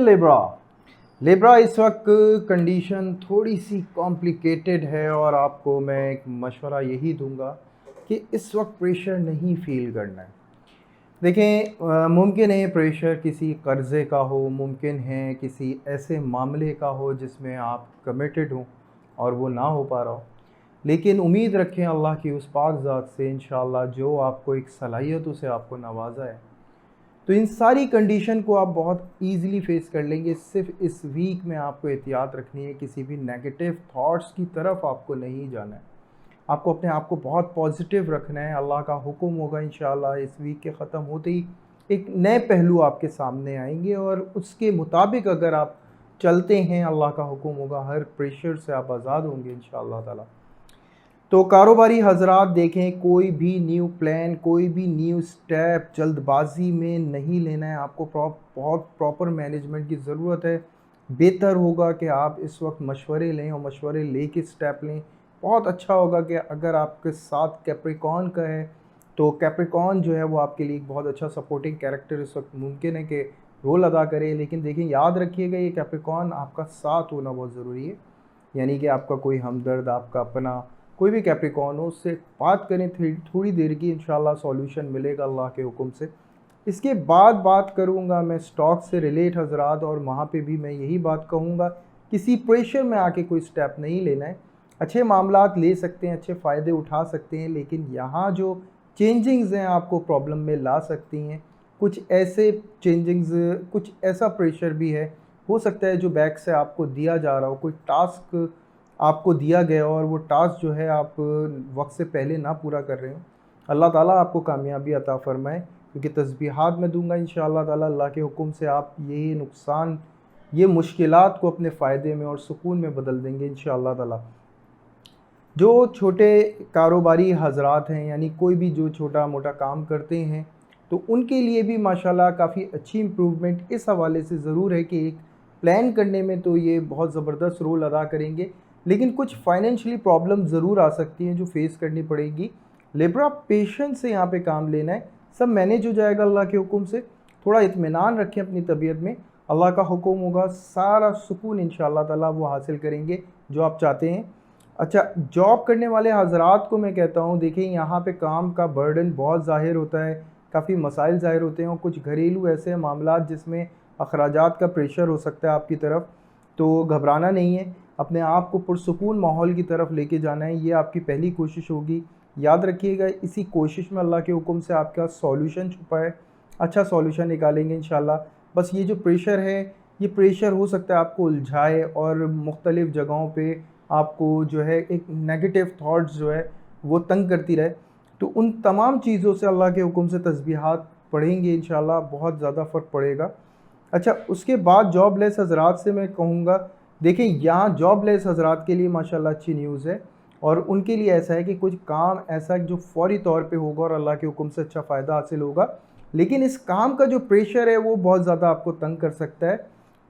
लिब्रा इस वक्त कंडीशन थोड़ी सी कॉम्प्लिकेटेड है, और आपको मैं एक मशवरा यही दूंगा कि इस वक्त प्रेशर नहीं फ़ील करना है। देखें, मुमकिन है प्रेशर किसी कर्ज़े का हो, मुमकिन है किसी ऐसे मामले का हो जिसमें आप कमिटेड हों और वो ना हो पा रहा हो, लेकिन उम्मीद रखें अल्लाह की उस पाक ज़ात से इंशाअल्लाह जो आपको एक सलाहियतों से आपको नवाजा है, तो इन सारी कंडीशन को आप बहुत ईज़िली फ़ेस कर लेंगे। सिर्फ इस वीक में आपको एहतियात रखनी है, किसी भी नेगेटिव थॉट्स की तरफ आपको नहीं जाना है, आपको अपने आप को बहुत पॉजिटिव रखना है। अल्लाह का हुक्म होगा इंशाअल्लाह इस वीक के ख़त्म होते ही एक नए पहलू आपके सामने आएंगे, और उसके मुताबिक अगर आप चलते हैं, अल्लाह का हुक्म होगा हर प्रेशर से आप आज़ाद होंगे इंशाअल्लाह ताला। तो कारोबारी हजरात देखें, कोई भी न्यू प्लान, कोई भी न्यू स्टेप जल्दबाजी में नहीं लेना है, आपको बहुत प्रॉपर मैनेजमेंट की ज़रूरत है। बेहतर होगा कि आप इस वक्त मशवरे लें, और मशवरे ले के स्टेप लें। बहुत अच्छा होगा कि अगर आपके साथ कैप्रिकॉर्न का है, तो कैप्रिकॉर्न जो है वो आपके लिए एक बहुत अच्छा सपोर्टिंग कैरेक्टर इस वक्त मुमकिन है कि रोल अदा करे। लेकिन देखिए, याद रखिएगा ये कैप्रिकॉर्न आपका साथ होना बहुत ज़रूरी है, यानी कि आपका कोई हमदर्द, आपका अपना कोई भी कैप्रिकॉर्न हो, उससे बात करें थोड़ी देर की, इंशाल्लाह सॉल्यूशन मिलेगा अल्लाह के हुक्म से। इसके बाद बात करूंगा मैं स्टॉक से रिलेट हजरात, और वहाँ पे भी मैं यही बात कहूँगा, किसी प्रेशर में आके कोई स्टेप नहीं लेना है। अच्छे मामलात ले सकते हैं, अच्छे फ़ायदे उठा सकते हैं, लेकिन यहाँ जो चेंजिंग्स हैं आपको प्रॉब्लम में ला सकती हैं। कुछ ऐसे चेंजिंग्स, कुछ ऐसा प्रेशर भी है, हो सकता है जो बैक से आपको दिया जा रहा हो, कोई टास्क आपको दिया गया और वो टास्क जो है आप वक्त से पहले ना पूरा कर रहे हो। अल्लाह ताला आपको कामयाबी अता फ़रमाए, क्योंकि तस्बीहात में दूंगा इंशाअल्लाह ताला। अल्लाह के हुक्म से आप ये नुकसान, ये मुश्किलात को अपने फ़ायदे में और सुकून में बदल देंगे इंशाअल्लाह ताला। जो छोटे कारोबारी हजरात हैं, यानी कोई भी जो छोटा मोटा काम करते हैं, तो उनके लिए भी माशाल्लाह काफ़ी अच्छी इम्प्रूवमेंट इस हवाले से ज़रूर है कि एक प्लान करने में तो ये बहुत ज़बरदस्त रोल अदा करेंगे, लेकिन कुछ फाइनेंशियली प्रॉब्लम ज़रूर आ सकती हैं जो फेस करनी पड़ेगी। लिब्रा पेशेंस से यहाँ पे काम लेना है, सब मैनेज हो जाएगा अल्लाह के हुक्म से। थोड़ा इत्मीनान रखें अपनी तबीयत में, अल्लाह का हुक्म होगा, सारा सुकून इंशाअल्लाह ताला वो हासिल करेंगे जो आप चाहते हैं। अच्छा, जॉब करने वाले हजरात को मैं कहता हूँ, देखिए यहाँ पे काम का बर्डन बहुत ज़ाहिर होता है, काफ़ी मसाइल ज़ाहिर होते हैं, और कुछ घरेलू ऐसे मामलात जिसमें अखराजात का प्रेशर हो सकता है आपकी तरफ। तो घबराना नहीं है, अपने आप को पुरसुकून माहौल की तरफ लेके जाना है, ये आपकी पहली कोशिश होगी। याद रखिएगा, इसी कोशिश में अल्लाह के हुक्म से आपका सॉल्यूशन छुपा है, अच्छा सॉल्यूशन निकालेंगे इंशाल्लाह। बस ये जो प्रेशर है, ये प्रेशर हो सकता है आपको उलझाए और मुख्तलिफ़ जगहों पे आपको जो है एक नेगेटिव थॉट्स जो है वो तंग करती रहे। तो उन तमाम चीज़ों से अल्लाह के हुक्म से तस्बीहात पढ़ेंगे इंशाल्लाह, बहुत ज़्यादा फ़र्क पड़ेगा। अच्छा, उसके बाद जॉबलेस हज़रात से मैं कहूँगा, देखिए यहाँ जॉबलेस हज़रात के लिए माशाल्लाह अच्छी न्यूज़ है, और उनके लिए ऐसा है कि कुछ काम ऐसा जो फ़ौरी तौर पे होगा और अल्लाह के हुक्म से अच्छा फ़ायदा हासिल होगा, लेकिन इस काम का जो प्रेशर है वो बहुत ज़्यादा आपको तंग कर सकता है।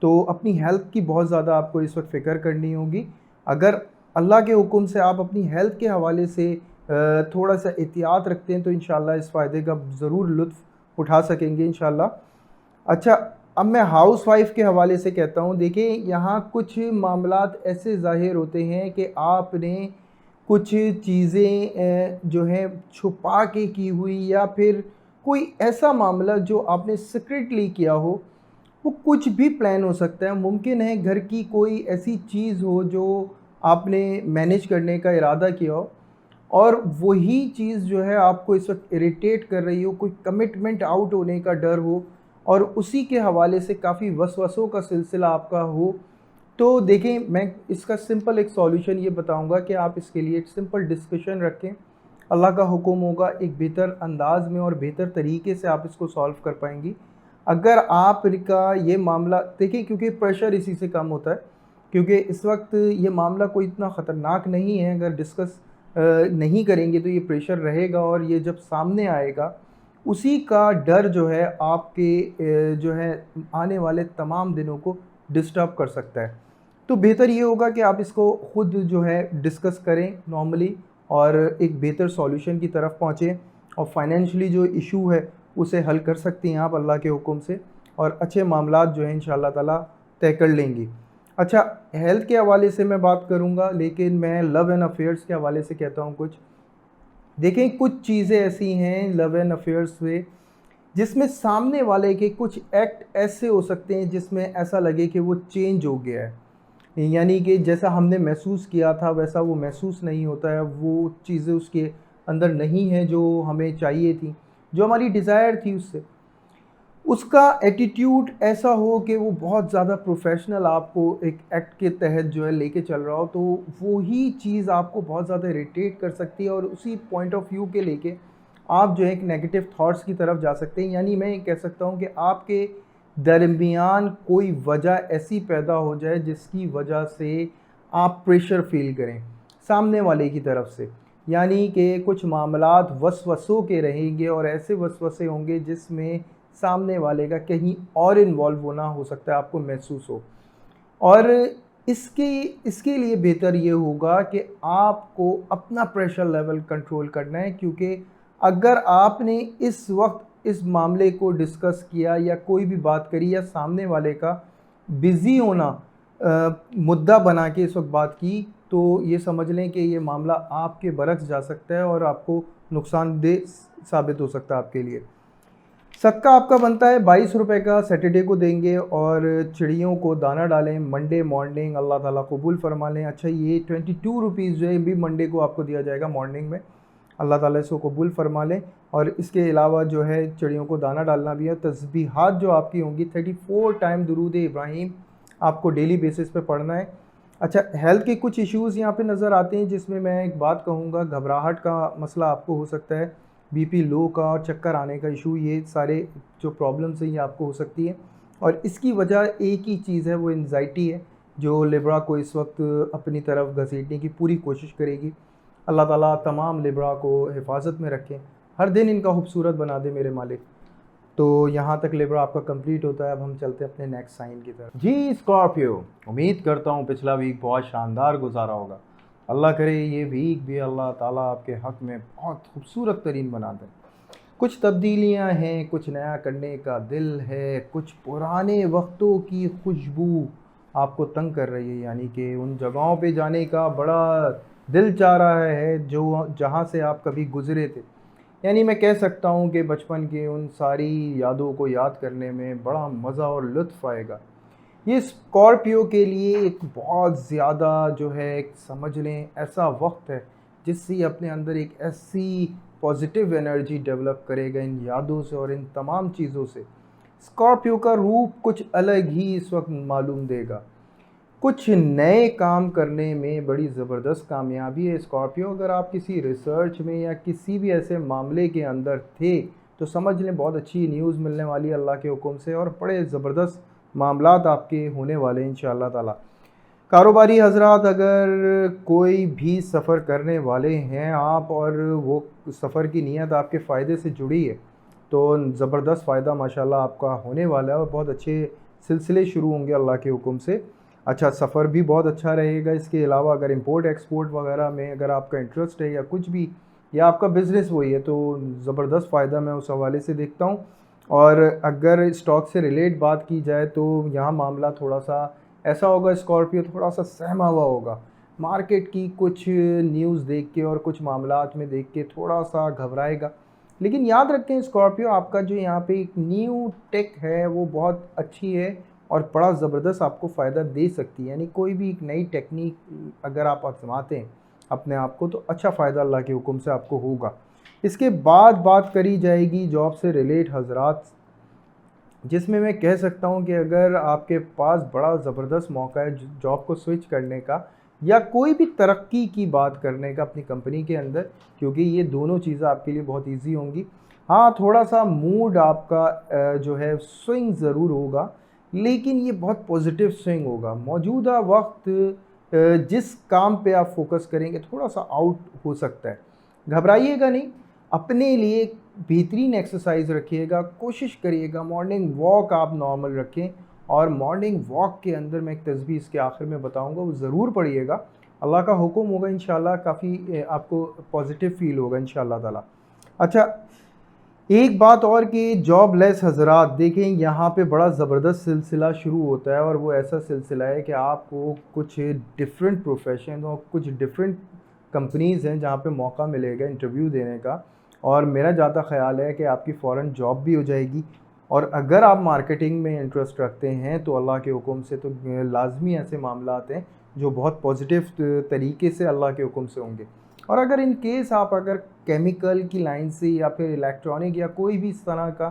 तो अपनी हेल्थ की बहुत ज़्यादा आपको इस वक्त फ़िक्र करनी होगी। अगर अल्लाह के हुक्म से आप अपनी हेल्थ के हवाले से थोड़ा सा एहतियात रखते हैं तो इंशाल्लाह इस फ़ायदे का ज़रूर लुत्फ़ उठा सकेंगे इंशाल्लाह। अच्छा, अब मैं हाउसवाइफ के हवाले से कहता हूँ, देखिए यहाँ कुछ मामलात ऐसे ज़ाहिर होते हैं कि आपने कुछ चीज़ें जो हैं छुपा के की हुई, या फिर कोई ऐसा मामला जो आपने सीक्रेटली किया हो, वो कुछ भी प्लान हो सकता है। मुमकिन है घर की कोई ऐसी चीज़ हो जो आपने मैनेज करने का इरादा किया हो, और वही चीज़ जो है आपको इस वक्त इरिटेट कर रही हो, कोई कमिटमेंट आउट होने का डर हो, और उसी के हवाले से काफ़ी वसवसों का सिलसिला आपका हो। तो देखें, मैं इसका सिंपल एक सॉल्यूशन ये बताऊंगा कि आप इसके लिए एक सिंपल डिस्कशन रखें, अल्लाह का हुक्म होगा एक बेहतर अंदाज में और बेहतर तरीके से आप इसको सॉल्व कर पाएंगी। अगर आपका ये मामला देखिए, क्योंकि प्रेशर इसी से कम होता है, क्योंकि इस वक्त ये मामला कोई इतना ख़तरनाक नहीं है, अगर डिस्कस नहीं करेंगे तो ये प्रेशर रहेगा, और ये जब सामने आएगा उसी का डर जो है आपके जो है आने वाले तमाम दिनों को डिस्टर्ब कर सकता है। तो बेहतर ये होगा कि आप इसको ख़ुद जो है डिस्कस करें नॉर्मली, और एक बेहतर सॉल्यूशन की तरफ पहुँचें, और फाइनेंशियली जो इशू है उसे हल कर सकती हैं आप अल्लाह के हुक्म से, और अच्छे मामलात जो हैं इंशाअल्लाह ताला तय कर लेंगी। अच्छा, हेल्थ के हवाले से मैं बात करूँगा, लेकिन मैं लव एंड अफेयर्स के हवाले से कहता हूँ कुछ। देखें, कुछ चीज़ें ऐसी हैं लव एंड अफेयर्स में जिसमें सामने वाले के कुछ एक्ट ऐसे हो सकते हैं जिसमें ऐसा लगे कि वो चेंज हो गया है, यानी कि जैसा हमने महसूस किया था वैसा वो महसूस नहीं होता है, वो चीज़ें उसके अंदर नहीं है जो हमें चाहिए थी, जो हमारी डिज़ायर थी उससे। उसका एटीट्यूड ऐसा हो कि वो बहुत ज़्यादा प्रोफेशनल आपको एक एक्ट के तहत जो है लेके चल रहा हो, तो वो ही चीज़ आपको बहुत ज़्यादा इरिटेट कर सकती है, और उसी पॉइंट ऑफ व्यू के लेके आप जो है एक नेगेटिव थॉट्स की तरफ जा सकते हैं। यानी मैं ये कह सकता हूँ कि आपके दरमियान कोई वजह ऐसी पैदा हो जाए जिसकी वजह से आप प्रेशर फील करें सामने वाले की तरफ से, यानी कि कुछ मामलात वसवसों के रहेंगे, और ऐसे वसवसे होंगे जिसमें सामने वाले का कहीं और इन्वॉल्व होना हो सकता है, आपको महसूस हो। और इसके लिए बेहतर ये होगा कि आपको अपना प्रेशर लेवल कंट्रोल करना है, क्योंकि अगर आपने इस वक्त इस मामले को डिस्कस किया या कोई भी बात करी, या सामने वाले का बिज़ी होना मुद्दा बना के इस वक्त बात की, तो ये समझ लें कि ये मामला आपके बरक्स जा सकता है और आपको नुकसानदेह साबित हो सकता है आपके लिए। सदका आपका बनता है 22 रुपये का, सैटरडे को देंगे, और चिड़ियों को दाना डालें मंडे मॉर्निंग, अल्लाह ताला कबूल फरमा लें। अच्छा, ये 22 रुपीज़ जो है भी मंडे को आपको दिया जाएगा मॉर्निंग में, अल्लाह ताला इसको कबूल फरमा लें। और इसके अलावा जो है चिड़ियों को दाना डालना भी है। तस्बीहात जो आपकी होंगी 34 टाइम दुरूद इब्राहीम आपको डेली बेसिस पे पढ़ना है। अच्छा, हेल्थ के कुछ इश्यूज़ यहाँ पे नज़र आते हैं, जिसमें मैं एक बात कहूँगा, घबराहट का मसला आपको हो सकता है, बीपी लो का और चक्कर आने का इशू, ये सारे जो प्रॉब्लम्स हैं ये आपको हो सकती है। और इसकी वजह एक ही चीज़ है, वो एंजाइटी है, जो लिब्रा को इस वक्त अपनी तरफ घसीटने की पूरी कोशिश करेगी। अल्लाह ताला तमाम लिब्रा को हिफाजत में रखें, हर दिन इनका खूबसूरत बना दे मेरे मालिक। तो यहाँ तक लिब्रा आपका कंप्लीट होता है। अब हम चलते हैं अपने नेक्स्ट साइन की तरफ। जी स्कॉर्पियो, उम्मीद करता हूँ पिछला वीक बहुत शानदार गुजारा होगा। अल्लाह करे ये वीक भी अल्लाह ताला आपके हक़ में बहुत खूबसूरत तरीन बना दे। कुछ तब्दीलियाँ हैं, कुछ नया करने का दिल है, कुछ पुराने वक्तों की खुशबू आपको तंग कर रही है, यानी कि उन जगहों पे जाने का बड़ा दिल चाह रहा है जो जहाँ से आप कभी गुज़रे थे। यानी मैं कह सकता हूँ कि बचपन की उन सारी यादों को याद करने में बड़ा मज़ा और लुत्फ़ आएगा। ये स्कॉर्पियो के लिए एक बहुत ज़्यादा जो है एक समझ लें ऐसा वक्त है जिससे ये अपने अंदर एक ऐसी पॉजिटिव एनर्जी डेवलप करेगा इन यादों से और इन तमाम चीज़ों से। स्कॉर्पियो का रूप कुछ अलग ही इस वक्त मालूम देगा। कुछ नए काम करने में बड़ी ज़बरदस्त कामयाबी है स्कॉर्पियो। अगर आप किसी रिसर्च में या किसी भी ऐसे मामले के अंदर थे तो समझ लें बहुत अच्छी न्यूज़ मिलने वाली है अल्लाह के हुक्म से, और बड़े ज़बरदस्त मामलात आपके होने वाले हैं इंशाअल्लाह ताला। कारोबारी हजरात, अगर कोई भी सफ़र करने वाले हैं आप और वो सफ़र की नीयत आपके फ़ायदे से जुड़ी है तो ज़बरदस्त फ़ायदा माशाल्लाह आपका होने वाला है और बहुत अच्छे सिलसिले शुरू होंगे अल्लाह के हुक्म से। अच्छा, सफ़र भी बहुत अच्छा रहेगा। इसके अलावा अगर इंपोर्ट एक्सपोर्ट वगैरह में अगर आपका इंटरेस्ट है या कुछ भी, या आपका बिज़नेस वही है, तो ज़बरदस्त फ़ायदा मैं उस हवाले से देखता हूँ। और अगर स्टॉक से रिलेट बात की जाए तो यहाँ मामला थोड़ा सा ऐसा होगा, स्कॉर्पियो थोड़ा सा सहमा हुआ होगा मार्केट की कुछ न्यूज़ देख के और कुछ मामलात में देख के थोड़ा सा घबराएगा। लेकिन याद रखें स्कॉर्पियो आपका जो यहाँ पे एक न्यू टेक है वो बहुत अच्छी है और बड़ा ज़बरदस्त आपको फ़ायदा दे सकती है। यानी कोई भी एक नई टेक्निक अगर आप आजमाते हैं अपने आप को तो अच्छा फ़ायदा अल्लाह के हुक्म से आपको होगा। इसके बाद बात करी जाएगी जॉब से रिलेट हजरात, जिसमें मैं कह सकता हूं कि अगर आपके पास बड़ा ज़बरदस्त मौका है जॉब को स्विच करने का या कोई भी तरक्की की बात करने का अपनी कंपनी के अंदर, क्योंकि ये दोनों चीज़ें आपके लिए बहुत इजी होंगी। हाँ, थोड़ा सा मूड आपका जो है स्विंग ज़रूर होगा, लेकिन ये बहुत पॉजिटिव स्विंग होगा। मौजूदा वक्त जिस काम पे आप फोकस करेंगे थोड़ा सा आउट हो सकता है, घबराइएगा नहीं। अपने लिए बेहतरीन एक्सरसाइज रखिएगा, कोशिश करिएगा मॉर्निंग वॉक आप नॉर्मल रखें, और मॉर्निंग वॉक के अंदर मैं एक तस्बीह इसके आखिर में बताऊंगा, वो ज़रूर पढ़िएगा। अल्लाह का हुक्म होगा इंशाल्लाह, काफ़ी आपको पॉजिटिव फील होगा इंशाल्लाह ताला। अच्छा, एक बात और कि जॉब लेस हजरात देखें यहाँ पे बड़ा ज़बरदस्त सिलसिला शुरू होता है, और वो ऐसा सिलसिला है कि आपको कुछ डिफरेंट प्रोफेशन और कुछ डिफरेंट कंपनीज़ हैं जहाँ पे मौका मिलेगा इंटरव्यू देने का, और मेरा ज़्यादा ख्याल है कि आपकी फ़ौरन जॉब भी हो जाएगी। और अगर आप मार्केटिंग में इंटरेस्ट रखते हैं तो अल्लाह के हुक्म से तो लाजमी ऐसे मामलात हैं जो बहुत पॉजिटिव तरीके से अल्लाह के हुक्म से होंगे। और अगर इन केस आप अगर केमिकल की लाइन से या फिर इलेक्ट्रॉनिक या कोई भी इस तरह का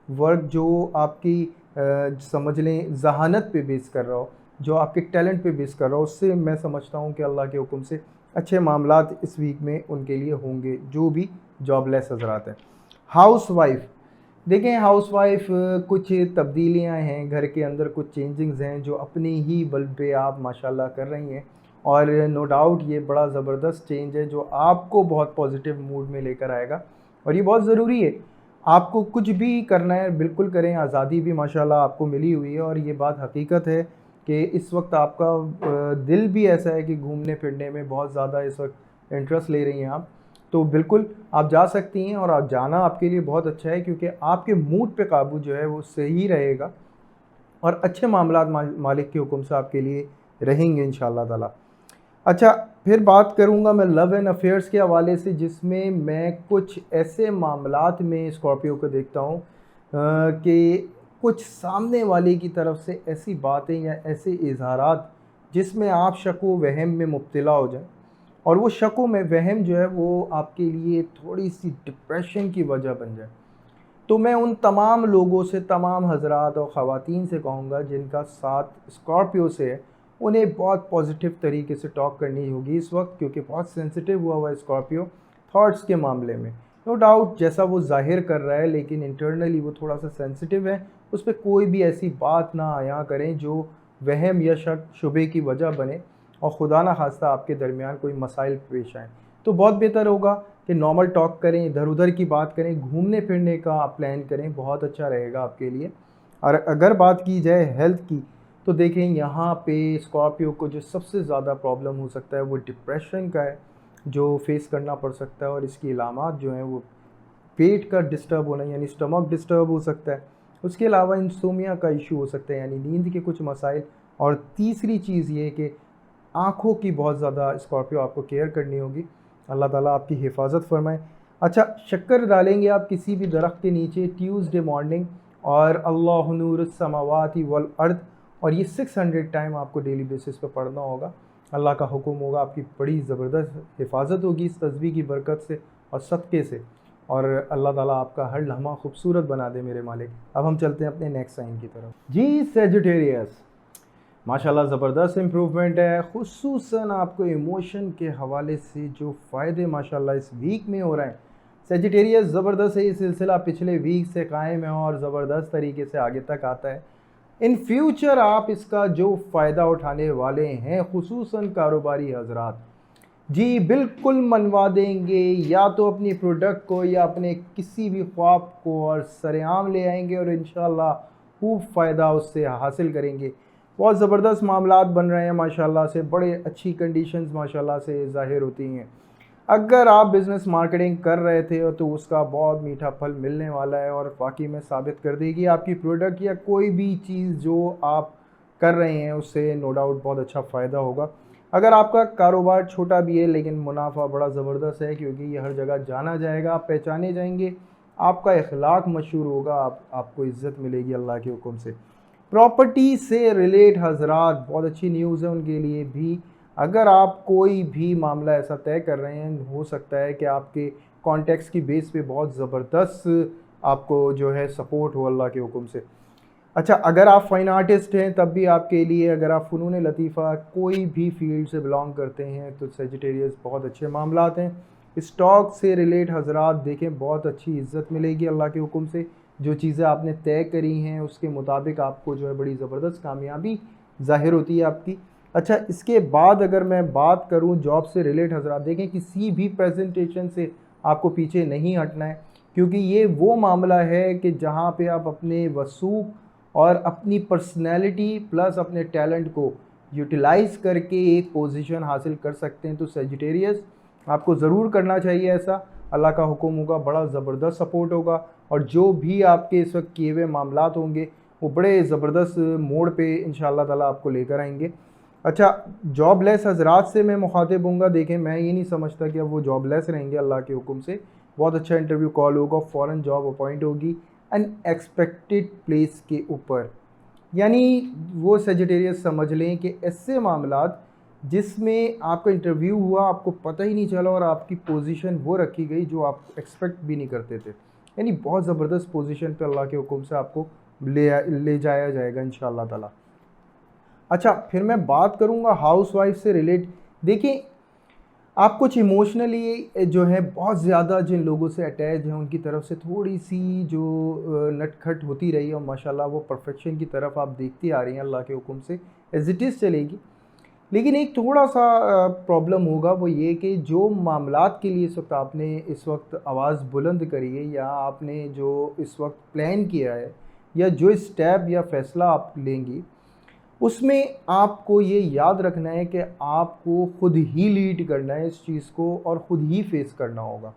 वर्क जो आपकी समझ लें जहानत पे बेस कर रहा हो, जो आपके टैलेंट पे बेस कर रहा हो, उससे मैं समझता हूँ कि अल्लाह के हुक्म से अच्छे मामलात इस वीक में उनके लिए होंगे जो भी जॉबलेस हजरात हैं। हाउस वाइफ देखें, हाउस वाइफ कुछ तब्दीलियां हैं घर के अंदर, कुछ चेंजिंग्स हैं जो अपने ही बल पे आप माशाल्लाह कर रही हैं, और नो डाउट ये बड़ा ज़बरदस्त चेंज है जो आपको बहुत पॉजिटिव मूड में लेकर आएगा, और ये बहुत ज़रूरी है। आपको कुछ भी करना है बिल्कुल करें, आज़ादी भी माशाल्लाह आपको मिली हुई है, और ये बात हकीकत है कि इस वक्त आपका दिल भी ऐसा है कि घूमने फिरने में बहुत ज़्यादा इस वक्त इंटरेस्ट ले रही हैं आप, तो बिल्कुल आप जा सकती हैं, और आप जाना आपके लिए बहुत अच्छा है क्योंकि आपके मूड पे काबू जो है वो सही रहेगा, और अच्छे मामलात मालिक के हुक्म से आपके लिए रहेंगे इंशाअल्लाह ताला। अच्छा, फिर बात करूंगा मैं लव एंड अफेयर्स के हवाले से, जिसमें मैं कुछ ऐसे मामलात में स्कॉर्पियो को देखता हूँ कि कुछ सामने वाले की तरफ से ऐसी बातें या ऐसे इजहारात जिसमें आप शक व वहम में मुब्तला हो जाए, और वो शक व वहम जो है वो आपके लिए थोड़ी सी डिप्रेशन की वजह बन जाए। तो मैं उन तमाम लोगों से, तमाम हजरात और ख़वातीन से कहूँगा जिनका साथ स्कॉर्पियो से है, उन्हें बहुत पॉजिटिव तरीके से टॉक करनी होगी इस वक्त, क्योंकि बहुत सेंसिटिव हुआ है स्कॉर्पियो थॉट्स के मामले में। नो डाउट जैसा वो जाहिर कर रहा है, लेकिन इंटरनली वो थोड़ा सा सेंसिटिव है। उस पर कोई भी ऐसी बात ना आया करें जो वहम या शक शुबे की वजह बने और खुदा ना खास्ता आपके दरमियान कोई मसाइल पेश आए। तो बहुत बेहतर होगा कि नॉर्मल टॉक करें, इधर उधर की बात करें, घूमने फिरने का आप प्लान करें, बहुत अच्छा रहेगा आपके लिए। और अगर बात की जाए हेल्थ की, तो देखें यहाँ पे स्कॉर्पियो को जो सबसे ज़्यादा प्रॉब्लम हो सकता है वो डिप्रेशन का है, जो फेस करना पड़ सकता है, और इसकी अलामात जो हैं वो पेट का डिस्टर्ब होना यानी स्टमक डिस्टर्ब हो सकता है। उसके अलावा इंसोमिया का इशू हो सकता है यानी नींद के कुछ मसाइल, और तीसरी चीज़ ये कि आँखों की बहुत ज़्यादा स्कॉर्पियो आपको केयर करनी होगी। अल्लाह ताला आपकी हिफाजत फरमाए। अच्छा, शक्कर डालेंगे आप किसी भी दरख्त के नीचे ट्यूसडे मॉर्निंग, और अल्लाहु नूरुस समावाति वल अर्द, और ये 600 टाइम आपको डेली बेसिस पे पढ़ना होगा। अल्लाह का हुक्म होगा, आपकी बड़ी ज़बरदस्त हिफाजत होगी इस तस्बीह की बरकत से और सदक़े से, और अल्लाह ताला आपका हर लम्हा खूबसूरत बना दे मेरे मालिक। अब हम चलते हैं अपने नेक्स्ट साइन की तरफ। जी सेजिटेरियस, माशाल्लाह ज़बरदस्त इम्प्रूवमेंट है, खुसूसन आपको इमोशन के हवाले से जो फ़ायदे माशाल्लाह इस वीक में हो रहे हैं। सेजिटेरियस ज़बरदस्त है, ये सिलसिला पिछले वीक से कायम है और ज़बरदस्त तरीके से आगे तक आता है। इन फ्यूचर आप इसका जो फ़ायदा उठाने वाले हैं, खुसूसन कारोबारी हजरात, जी बिल्कुल मनवा देंगे, या तो अपनी प्रोडक्ट को या अपने किसी भी ख्वाब को और सरेआम ले आएंगे और इंशाल्लाह खूब फ़ायदा उससे हासिल करेंगे। बहुत ज़बरदस्त मामलात बन रहे हैं माशाल्लाह से, बड़े अच्छी कंडीशंस माशाल्लाह से ज़ाहिर होती हैं। अगर आप बिज़नेस मार्केटिंग कर रहे थे तो उसका बहुत मीठा फल मिलने वाला है और वाकई में साबित कर देगी आपकी प्रोडक्ट या कोई भी चीज़ जो आप कर रहे हैं, उससे नो डाउट बहुत अच्छा फ़ायदा होगा। अगर आपका कारोबार छोटा भी है लेकिन मुनाफा बड़ा ज़बरदस्त है, क्योंकि ये हर जगह जाना जाएगा, आप पहचाने जाएंगे, आपका इखलाक मशहूर होगा, आपको इज़्ज़त मिलेगी अल्लाह के हुक्म से। प्रॉपर्टी से रिलेट हजरात, बहुत अच्छी न्यूज़ है उनके लिए भी। अगर आप कोई भी मामला ऐसा तय कर रहे हैं, हो सकता है कि आपके कॉन्टेक्ट्स की बेस पे बहुत ज़बरदस्त आपको जो है सपोर्ट हो अल्लाह के हुक्म से। अच्छा, अगर आप फ़ाइन आर्टिस्ट हैं तब भी आपके लिए, अगर आप फ़नून लतीफ़ा कोई भी फील्ड से बिलोंग करते हैं तो सेजिटेरियस बहुत अच्छे मामलात हैं। स्टॉक से रिलेट हजरात देखें, बहुत अच्छी इज़्ज़त मिलेगी अल्लाह के हुक्म से। जो चीज़ें आपने तय करी हैं उसके मुताबिक आपको जो है बड़ी ज़बरदस्त कामयाबी ज़ाहिर होती है आपकी। अच्छा, इसके बाद अगर मैं बात करूं जॉब से रिलेट हजरात, देखें किसी भी प्रेजेंटेशन से आपको पीछे नहीं हटना है, क्योंकि ये वो मामला है कि जहां पे आप अपने वसूख और अपनी पर्सनैलिटी प्लस अपने टैलेंट को यूटिलाइज़ करके एक पोजीशन हासिल कर सकते हैं। तो सेजिटेरियस आपको ज़रूर करना चाहिए ऐसा, अल्लाह का हुक्म होगा, बड़ा ज़बरदस्त सपोर्ट होगा और जो भी आपके इस वक्त किए हुए मामलात होंगे वो बड़े ज़बरदस्त मोड़ पे इंशाअल्लाह ताला आपको लेकर आएंगे। अच्छा, जॉबलेस हजरात से मैं मुखातिब हूँगा। देखें, मैं ये नहीं समझता कि अब वो जॉबलेस रहेंगे, अल्लाह के हुक्म से बहुत अच्छा इंटरव्यू कॉल होगा, फ़ौरन जॉब अपॉइंट होगी अनएक्सपेक्टेड प्लेस के ऊपर। यानी वो सेजिटेरियस समझ लें कि ऐसे मामलात जिसमें आपका इंटरव्यू हुआ, आपको पता ही नहीं चला और आपकी पोजीशन वो रखी गई जो आप एक्सपेक्ट भी नहीं करते थे, यानी बहुत ज़बरदस्त पोजीशन पे अल्लाह के हुक्म से आपको ले जाया जाएगा इंशाअल्लाह ताला। अच्छा, फिर मैं बात करूँगा हाउसवाइफ से रिलेट। देखिए, आप कुछ इमोशनली जो है बहुत ज़्यादा जिन लोगों से अटैच हैं उनकी तरफ से थोड़ी सी जो नटखट होती रही है, और माशाल्लाह वो परफेक्शन की तरफ आप देखती आ रही हैं अल्लाह के हुक्म से, एज इट इज़ चलेगी। लेकिन एक थोड़ा सा प्रॉब्लम होगा, वो ये कि जो मामलात के लिए इस वक्त आवाज़ बुलंद करी है, या आपने जो इस वक्त प्लान किया है, या जो स्टेप या फ़ैसला आप लेंगी, उसमें आपको ये याद रखना है कि आपको खुद ही लीड करना है इस चीज़ को और ख़ुद ही फेस करना होगा।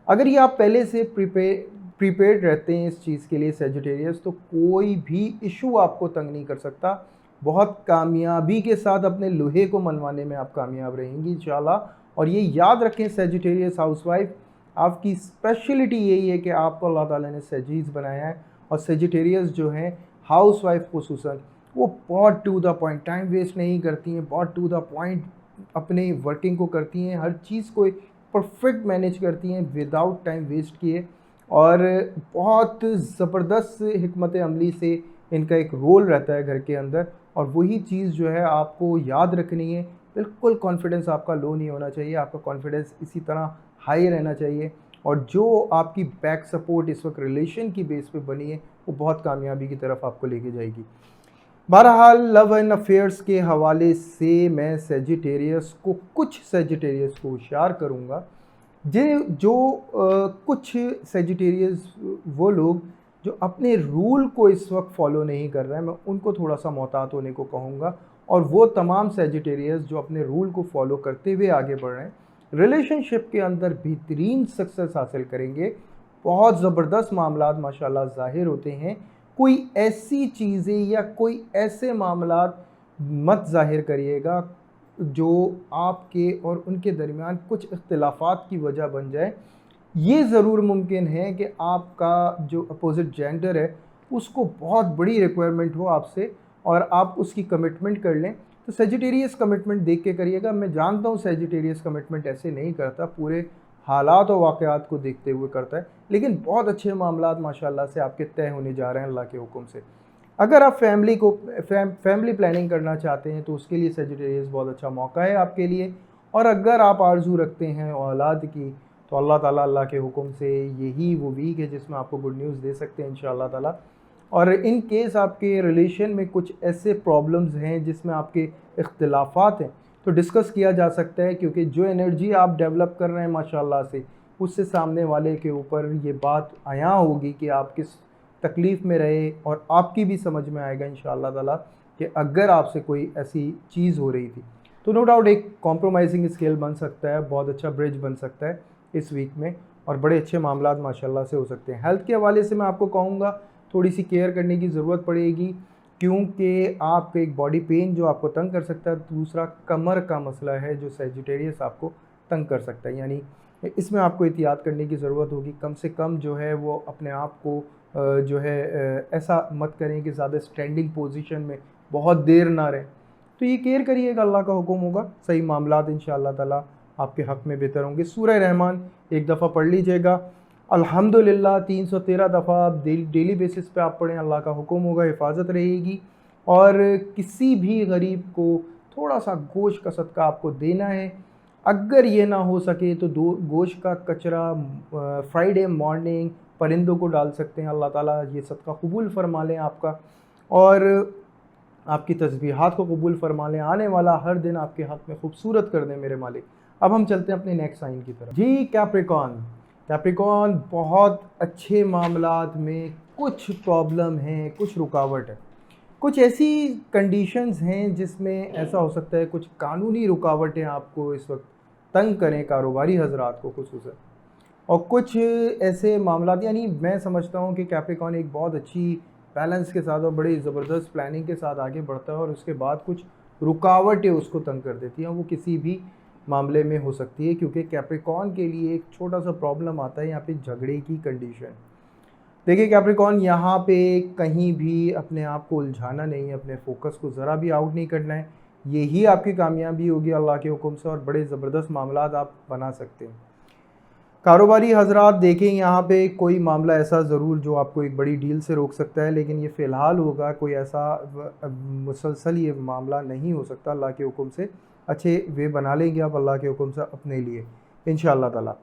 अगर ये आप पहले से प्रिपेयर्ड रहते हैं इस चीज़ के लिए सेजिटेरियस, तो कोई भी इशू आपको तंग नहीं कर सकता। बहुत कामयाबी के साथ अपने लोहे को मनवाने में आप कामयाब रहेंगी इंशाल्लाह। और ये याद रखें सेजिटेरियस हाउसवाइफ, आपकी स्पेशलिटी यही है कि आपको अल्लाह ताला ने सेजीज़ बनाया है, और सेजिटेरियस जो हैं हाउसवाइफ खुसूसन, वो बहुत to the point, time waste नहीं करती हैं, बहुत टू द पॉइंट अपने वर्किंग को करती हैं, हर चीज़ को परफेक्ट मैनेज करती हैं विदाउट टाइम वेस्ट किए, और बहुत ज़बरदस्त हिकमत अमली से इनका एक रोल रहता है घर के अंदर। और वही चीज़ जो है आपको याद रखनी है, बिल्कुल कॉन्फिडेंस आपका लो नहीं होना चाहिए, आपका कॉन्फिडेंस इसी तरह हाई रहना चाहिए। और जो आपकी बैक सपोर्ट इस वक्त रिलेशन की बेस पे बनी है, वो बहुत कामयाबी की तरफ आपको लेके जाएगी। बहरहाल, लव एंड अफेयर्स के हवाले से मैं कुछ सेजिटेरियस को होशियार करूँगा। कुछ सेजिटेरियस वो लोग जो अपने रूल को इस वक्त फॉलो नहीं कर रहे हैं, मैं उनको थोड़ा सा मोहतात होने को कहूँगा। और वो तमाम सेजिटेरियस जो अपने रूल को फॉलो करते हुए आगे बढ़ रहे हैं, रिलेशनशिप के अंदर बेहतरीन सक्सेस हासिल करेंगे। बहुत ज़बरदस्त मामलात माशाल्लाह ज़ाहिर होते हैं। कोई ऐसी चीज़ें या कोई ऐसे मामलात मत ज़ाहिर करिएगा जो आपके और उनके दरमियान कुछ इख्तिलाफ़ात की वजह बन जाए। ये ज़रूर मुमकिन है कि आपका जो अपोजिट जेंडर है उसको बहुत बड़ी रिक्वायरमेंट हो आपसे, और आप उसकी कमिटमेंट कर लें, तो सेजिटेरियस कमिटमेंट देख के करिएगा। मैं जानता हूँ सेजिटेरियस कमिटमेंट ऐसे नहीं करता, पूरे हालात और वाक़यात को देखते हुए करता है, लेकिन बहुत अच्छे मामलात माशाल्लाह से आपके तय होने जा रहे हैं अल्लाह के हुक्म से। अगर आप फैमिली प्लानिंग करना चाहते हैं तो उसके लिए सेजिटेरियस बहुत अच्छा मौका है आपके लिए। और अगर आप आरज़ू रखते हैं औलाद की, तो अल्लाह ताला अल्लाह के हुक्म से यही वो वीक है जिसमें आपको गुड न्यूज़ दे सकते हैं इंशाअल्लाह ताला। और इन केस आपके रिलेशन में कुछ ऐसे प्रॉब्लम्स हैं जिसमें आपके इख्तिलाफ़ात हैं, तो डिस्कस किया जा सकता है, क्योंकि जो एनर्जी आप डेवलप कर रहे हैं माशाल्लाह से, उससे सामने वाले के ऊपर ये बात आया होगी कि आप किस तकलीफ़ में रहे, और आपकी भी समझ में आएगा इंशाअल्लाह ताला कि अगर आपसे कोई ऐसी चीज़ हो रही थी, तो नो डाउट एक कॉम्प्रोमाइजिंग स्केल बन सकता है, बहुत अच्छा ब्रिज बन सकता है इस वीक में, और बड़े अच्छे मामलात माशाल्लाह से हो सकते हैं। हेल्थ के हवाले से मैं आपको कहूँगा थोड़ी सी केयर करने की ज़रूरत पड़ेगी, क्योंकि आपके एक बॉडी पेन जो आपको तंग कर सकता है, दूसरा कमर का मसला है जो सेजिटेरियस आपको तंग कर सकता है, यानी इसमें आपको एहतियात करने की ज़रूरत होगी। कम से कम जो है वो अपने आप को जो है ऐसा मत करें कि ज़्यादा स्टैंडिंग पोजीशन में बहुत देर ना रहें, तो ये केयर करिएगा, अल्लाह का हुक्म होगा, सही मामलात इंशाअल्लाह ताला आपके हक़ में बेहतर होंगे। सूरह रहमान एक दफ़ा पढ़ लीजिएगा, अल्हम्दुलिल्लाह 313 दफ़ा आप डेली बेसिस पे आप पढ़ें, अल्लाह का हुक्म होगा, हिफाजत रहेगी। और किसी भी गरीब को थोड़ा सा गोश्त का सदका आपको देना है। अगर ये ना हो सके तो गोश्त का कचरा फ्राइडे मॉर्निंग परिंदों को डाल सकते हैं, अल्लाह ताला ये सदका कबूल फरमा लें आपका, और आपकी तस्बीहात को कबूल फरमा लें, आने वाला हर दिन आपके हक़ में खूबसूरत कर दें मेरे मालिक। अब हम चलते हैं अपने नेक्स्ट साइन की तरफ। जी कैप्रिकॉन बहुत अच्छे मामलात में कुछ प्रॉब्लम हैं, कुछ रुकावट है, कुछ ऐसी कंडीशंस हैं जिसमें ऐसा हो सकता है कुछ कानूनी रुकावटें आपको इस वक्त तंग करें, कारोबारी हजरात को खुसूसन, और कुछ ऐसे मामलात, यानी मैं समझता हूँ कि कैप्रिकॉन एक बहुत अच्छी बैलेंस के साथ और बड़ी ज़बरदस्त प्लानिंग के साथ आगे बढ़ता है, और उसके बाद कुछ रुकावटें उसको तंग कर देती हैं। वो किसी भी मामले में हो सकती है, क्योंकि कैप्रिकॉन के लिए एक छोटा सा प्रॉब्लम आता है यहाँ पे झगड़े की कंडीशन। देखिए कैप्रिकॉन, यहाँ पे कहीं भी अपने आप को उलझाना नहीं है, अपने फोकस को ज़रा भी आउट नहीं करना है, यही आपकी कामयाबी होगी अल्लाह के हुक्म से, और बड़े ज़बरदस्त मामलात आप बना सकते हैं। कारोबारी हजरात देखें, यहाँ पे कोई मामला ऐसा ज़रूर जो आपको एक बड़ी डील से रोक सकता है, लेकिन ये फ़िलहाल होगा, कोई ऐसा मुसलसल ये मामला नहीं हो सकता। अल्लाह के हुक्म से अच्छे वे बना लेंगे आप अल्लाह के हुक्म से अपने लिए इंशाअल्लाह ताला।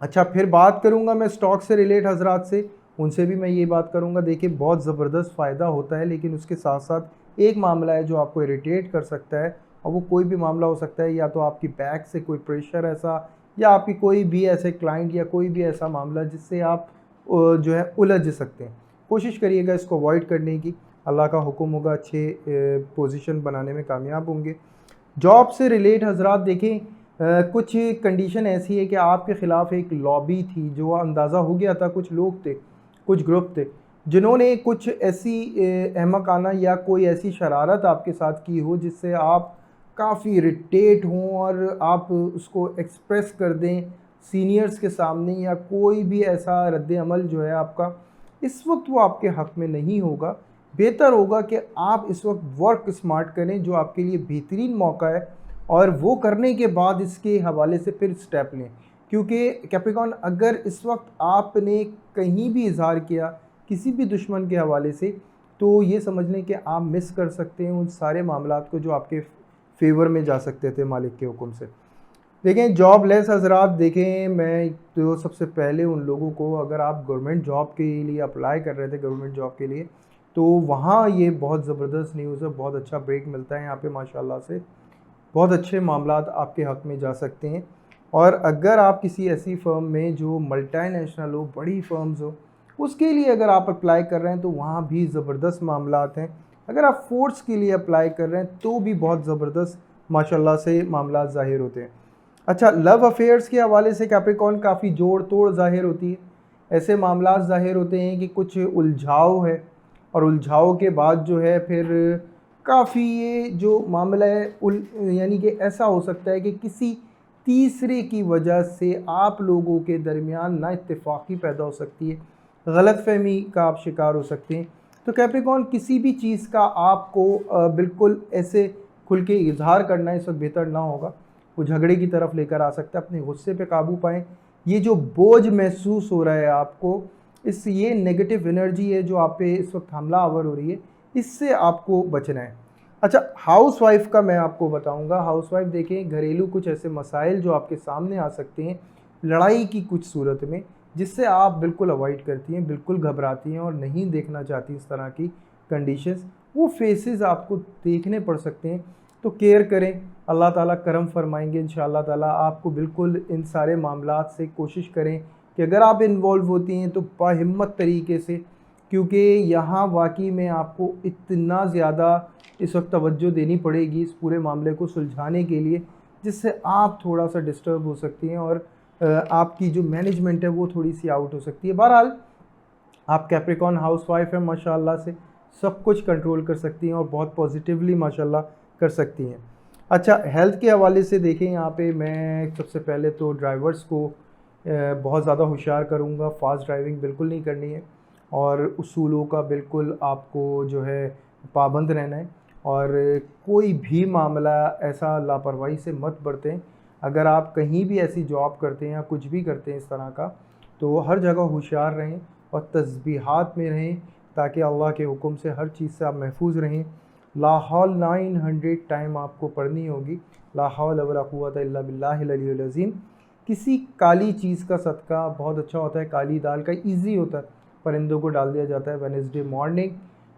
अच्छा, फिर बात करूँगा मैं स्टॉक से रिलेट हजरात से, उनसे भी मैं ये बात करूँगा। देखिए बहुत ज़बरदस्त फ़ायदा होता है, लेकिन उसके साथ साथ एक मामला है जो आपको इरिटेट कर सकता है, और वो कोई भी मामला हो सकता है, या तो आपकी बैक से कोई प्रेशर ऐसा, या आपकी कोई भी ऐसे क्लाइंट, या कोई भी ऐसा मामला जिससे आप जो है उलझ सकते हैं। कोशिश करिएगा इसको अवॉइड करने की, अल्लाह का हुक्म होगा, अच्छे पोजीशन बनाने में कामयाब होंगे। जॉब से रिलेट हजरात देखें, कुछ कंडीशन ऐसी है कि आपके ख़िलाफ़ एक लॉबी थी, जो अंदाज़ा हो गया था, कुछ लोग थे, कुछ ग्रुप थे, जिन्होंने कुछ ऐसी अहमकाना या कोई ऐसी शरारत आपके साथ की हो जिससे आप काफ़ी इरिटेट हों, और आप उसको एक्सप्रेस कर दें सीनियर्स के सामने, या कोई भी ऐसा रद्द-ए-अमल जो है आपका इस वक्त वो आपके हक़ में नहीं होगा। बेहतर होगा कि आप इस वक्त वर्क स्मार्ट करें, जो आपके लिए बेहतरीन मौका है, और वो करने के बाद इसके हवाले से फिर स्टेप लें। क्योंकि कैप्रिकॉन, अगर इस वक्त आपने कहीं भी इजहार किया किसी भी दुश्मन के हवाले से, तो ये समझ लें कि आप मिस कर सकते हैं उन सारे मामलात को जो आपके फेवर में जा सकते थे मालिक के हुक्म से। देखें जॉब लेस हजरात, देखें मैं तो सबसे पहले उन लोगों को, अगर आप गवर्नमेंट जॉब के लिए अप्लाई कर रहे थे, गवर्नमेंट जॉब के लिए, तो वहाँ ये बहुत ज़बरदस्त न्यूज़ है, बहुत अच्छा ब्रेक मिलता है यहाँ पे माशाल्लाह से, बहुत अच्छे मामलात आपके हक़ में जा सकते हैं। और अगर आप किसी ऐसी फ़र्म में जो मल्टीनेशनल हो, बड़ी फ़र्म्स हो, उसके लिए अगर आप अप्लाई कर रहे हैं तो वहाँ भी ज़बरदस्त मामलात हैं। अगर आप फोर्स के लिए अप्लाई कर रहे हैं तो भी बहुत ज़बरदस्त माशाल्लाह से मामलात ज़ाहिर होते हैं। अच्छा, लव अफेयर्स के हवाले से कैप्रिकॉन काफ़ी जोड़ तोड़ ज़ाहिर होती है। ऐसे मामलात ज़ाहिर होते हैं कि कुछ उलझाव है, और उलझाव के बाद जो है फिर काफ़ी ये जो मामला है यानी कि ऐसा हो सकता है कि किसी तीसरे की वजह से आप लोगों के दरमियान नाइत्तेफाकी पैदा हो सकती है, गलतफहमी का आप शिकार हो सकते हैं। तो कैप्रिकॉन, किसी भी चीज़ का आपको बिल्कुल ऐसे खुल के इजहार करना इस वक्त बेहतर ना होगा, वो झगड़े की तरफ लेकर आ सकता है। अपने गुस्से पे काबू पाएँ। ये जो बोझ महसूस हो रहा है आपको, इस ये नेगेटिव एनर्जी है जो आप पे इस वक्त हमला आवर हो रही है, इससे आपको बचना है। अच्छा, हाउसवाइफ का मैं आपको बताऊंगा। हाउसवाइफ देखें, घरेलू कुछ ऐसे मसाइल जो आपके सामने आ सकते हैं लड़ाई की कुछ सूरत में, जिससे आप बिल्कुल अवॉइड करती हैं, बिल्कुल घबराती हैं और नहीं देखना चाहती इस तरह की कंडीशंस, वो फेसेस आपको देखने पड़ सकते हैं। तो केयर करें, अल्लाह ताला करम फरमाएंगे इंशाअल्लाह ताला। आपको बिल्कुल इन सारे मामलात से कोशिश करें कि अगर आप इन्वॉल्व होती हैं तो बाहिम्मत तरीके से, क्योंकि यहाँ वाकई में आपको इतना ज़्यादा इस वक्त तवज्जो देनी पड़ेगी इस पूरे मामले को सुलझाने के लिए, जिससे आप थोड़ा सा डिस्टर्ब हो सकती हैं और आपकी जो मैनेजमेंट है वो थोड़ी सी आउट हो सकती है। बहरहाल आप कैप्रिकॉर्न हाउसवाइफ हैं, माशाल्लाह से सब कुछ कंट्रोल कर सकती हैं और बहुत पॉजिटिवली माशाल्लाह कर सकती हैं। अच्छा, हेल्थ के हवाले से देखें, यहाँ पे मैं सबसे पहले तो ड्राइवर्स को बहुत ज़्यादा होशियार करूँगा। फास्ट ड्राइविंग बिल्कुल नहीं करनी है और उसूलों का बिल्कुल आपको जो है पाबंद रहना है और कोई भी मामला ऐसा लापरवाही से मत बरतें। अगर आप कहीं भी ऐसी जॉब करते हैं या कुछ भी करते हैं इस तरह का, तो हर जगह होशियार रहें और तस्बीहात में रहें, ताकि अल्लाह के हुक्म से हर चीज़ से आप महफूज रहें। ला हौल 900 टाइम आपको पढ़नी होगी, ला हौल वला कुव्वता इल्ला बिल्लाहिल अलिय्युल अज़ीम। किसी काली चीज़ का सदका बहुत अच्छा होता है, काली दाल का ईजी होता है, परिंदों को डाल दिया जाता है वेडनेसडे मॉर्निंग।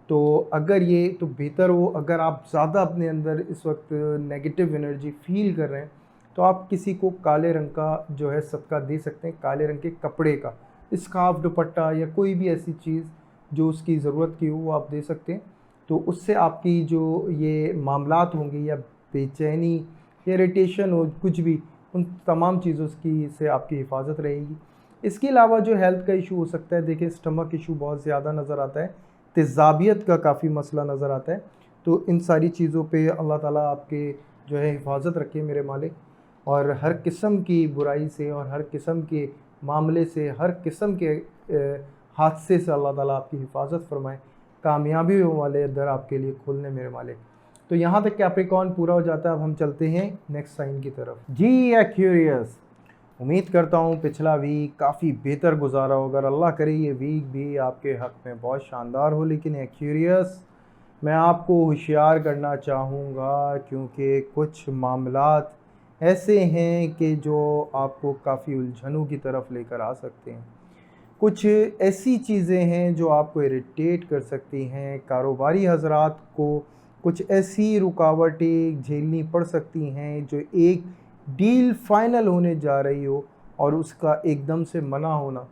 तो अगर ये तो बेहतर हो, अगर आप ज़्यादा अपने अंदर इस वक्त नेगेटिव एनर्जी फील कर रहे हैं तो आप किसी को काले रंग का जो है सदका दे सकते हैं, काले रंग के कपड़े का, स्कार्फ, दुपट्टा या कोई भी ऐसी चीज़ जो उसकी ज़रूरत की हो वो आप दे सकते हैं। तो उससे आपकी जो ये मामलात होंगे या बेचैनी, इरिटेशन हो, कुछ भी, उन तमाम चीज़ों की से आपकी हिफाजत रहेगी। इसके अलावा जो हेल्थ का इशू हो सकता है, देखिए स्टमक इशू बहुत ज़्यादा नज़र आता है, तेज़ाबियत का काफ़ी मसला नज़र आता है। तो इन सारी चीज़ों पे अल्लाह ताला आपके जो है हिफाजत रखे मेरे मालिक, और हर किस्म की बुराई से और हर किस्म के मामले से, हर किस्म के हादसे से अल्लाह ताला आपकी हिफाजत फरमाए। कामयाबी वाले दर आपके लिए खोलने मेरे मालिक। तो यहाँ तक कैप्रिकॉर्न पूरा हो जाता है। अब हम चलते हैं नेक्स्ट साइन की तरफ। जी एक्वेरियस, उम्मीद करता हूँ पिछला वीक काफ़ी बेहतर गुजारा होगा। अल्लाह करे ये वीक भी आपके हक़ में बहुत शानदार हो। लेकिन एक्वेरियस, मैं आपको होशियार करना चाहूँगा, क्योंकि कुछ मामलात ऐसे हैं कि जो आपको काफ़ी उलझनों की तरफ लेकर आ सकते हैं। कुछ ऐसी चीज़ें हैं जो आपको इरिटेट कर सकती हैं। कारोबारी हजरात को कुछ ऐसी रुकावटें झेलनी पड़ सकती हैं जो एक डील फाइनल होने जा रही हो और उसका एकदम से मना होना,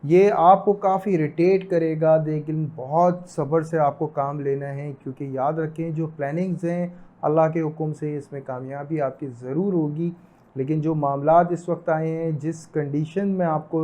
ये आपको काफ़ी इरिटेट करेगा। लेकिन बहुत सब्र से आपको काम लेना है, क्योंकि याद रखें जो प्लानिंग्स हैं अल्लाह के हुक्म से, इसमें कामयाबी आपकी ज़रूर होगी। लेकिन जो मामलात इस वक्त आए हैं, जिस कंडीशन में आपको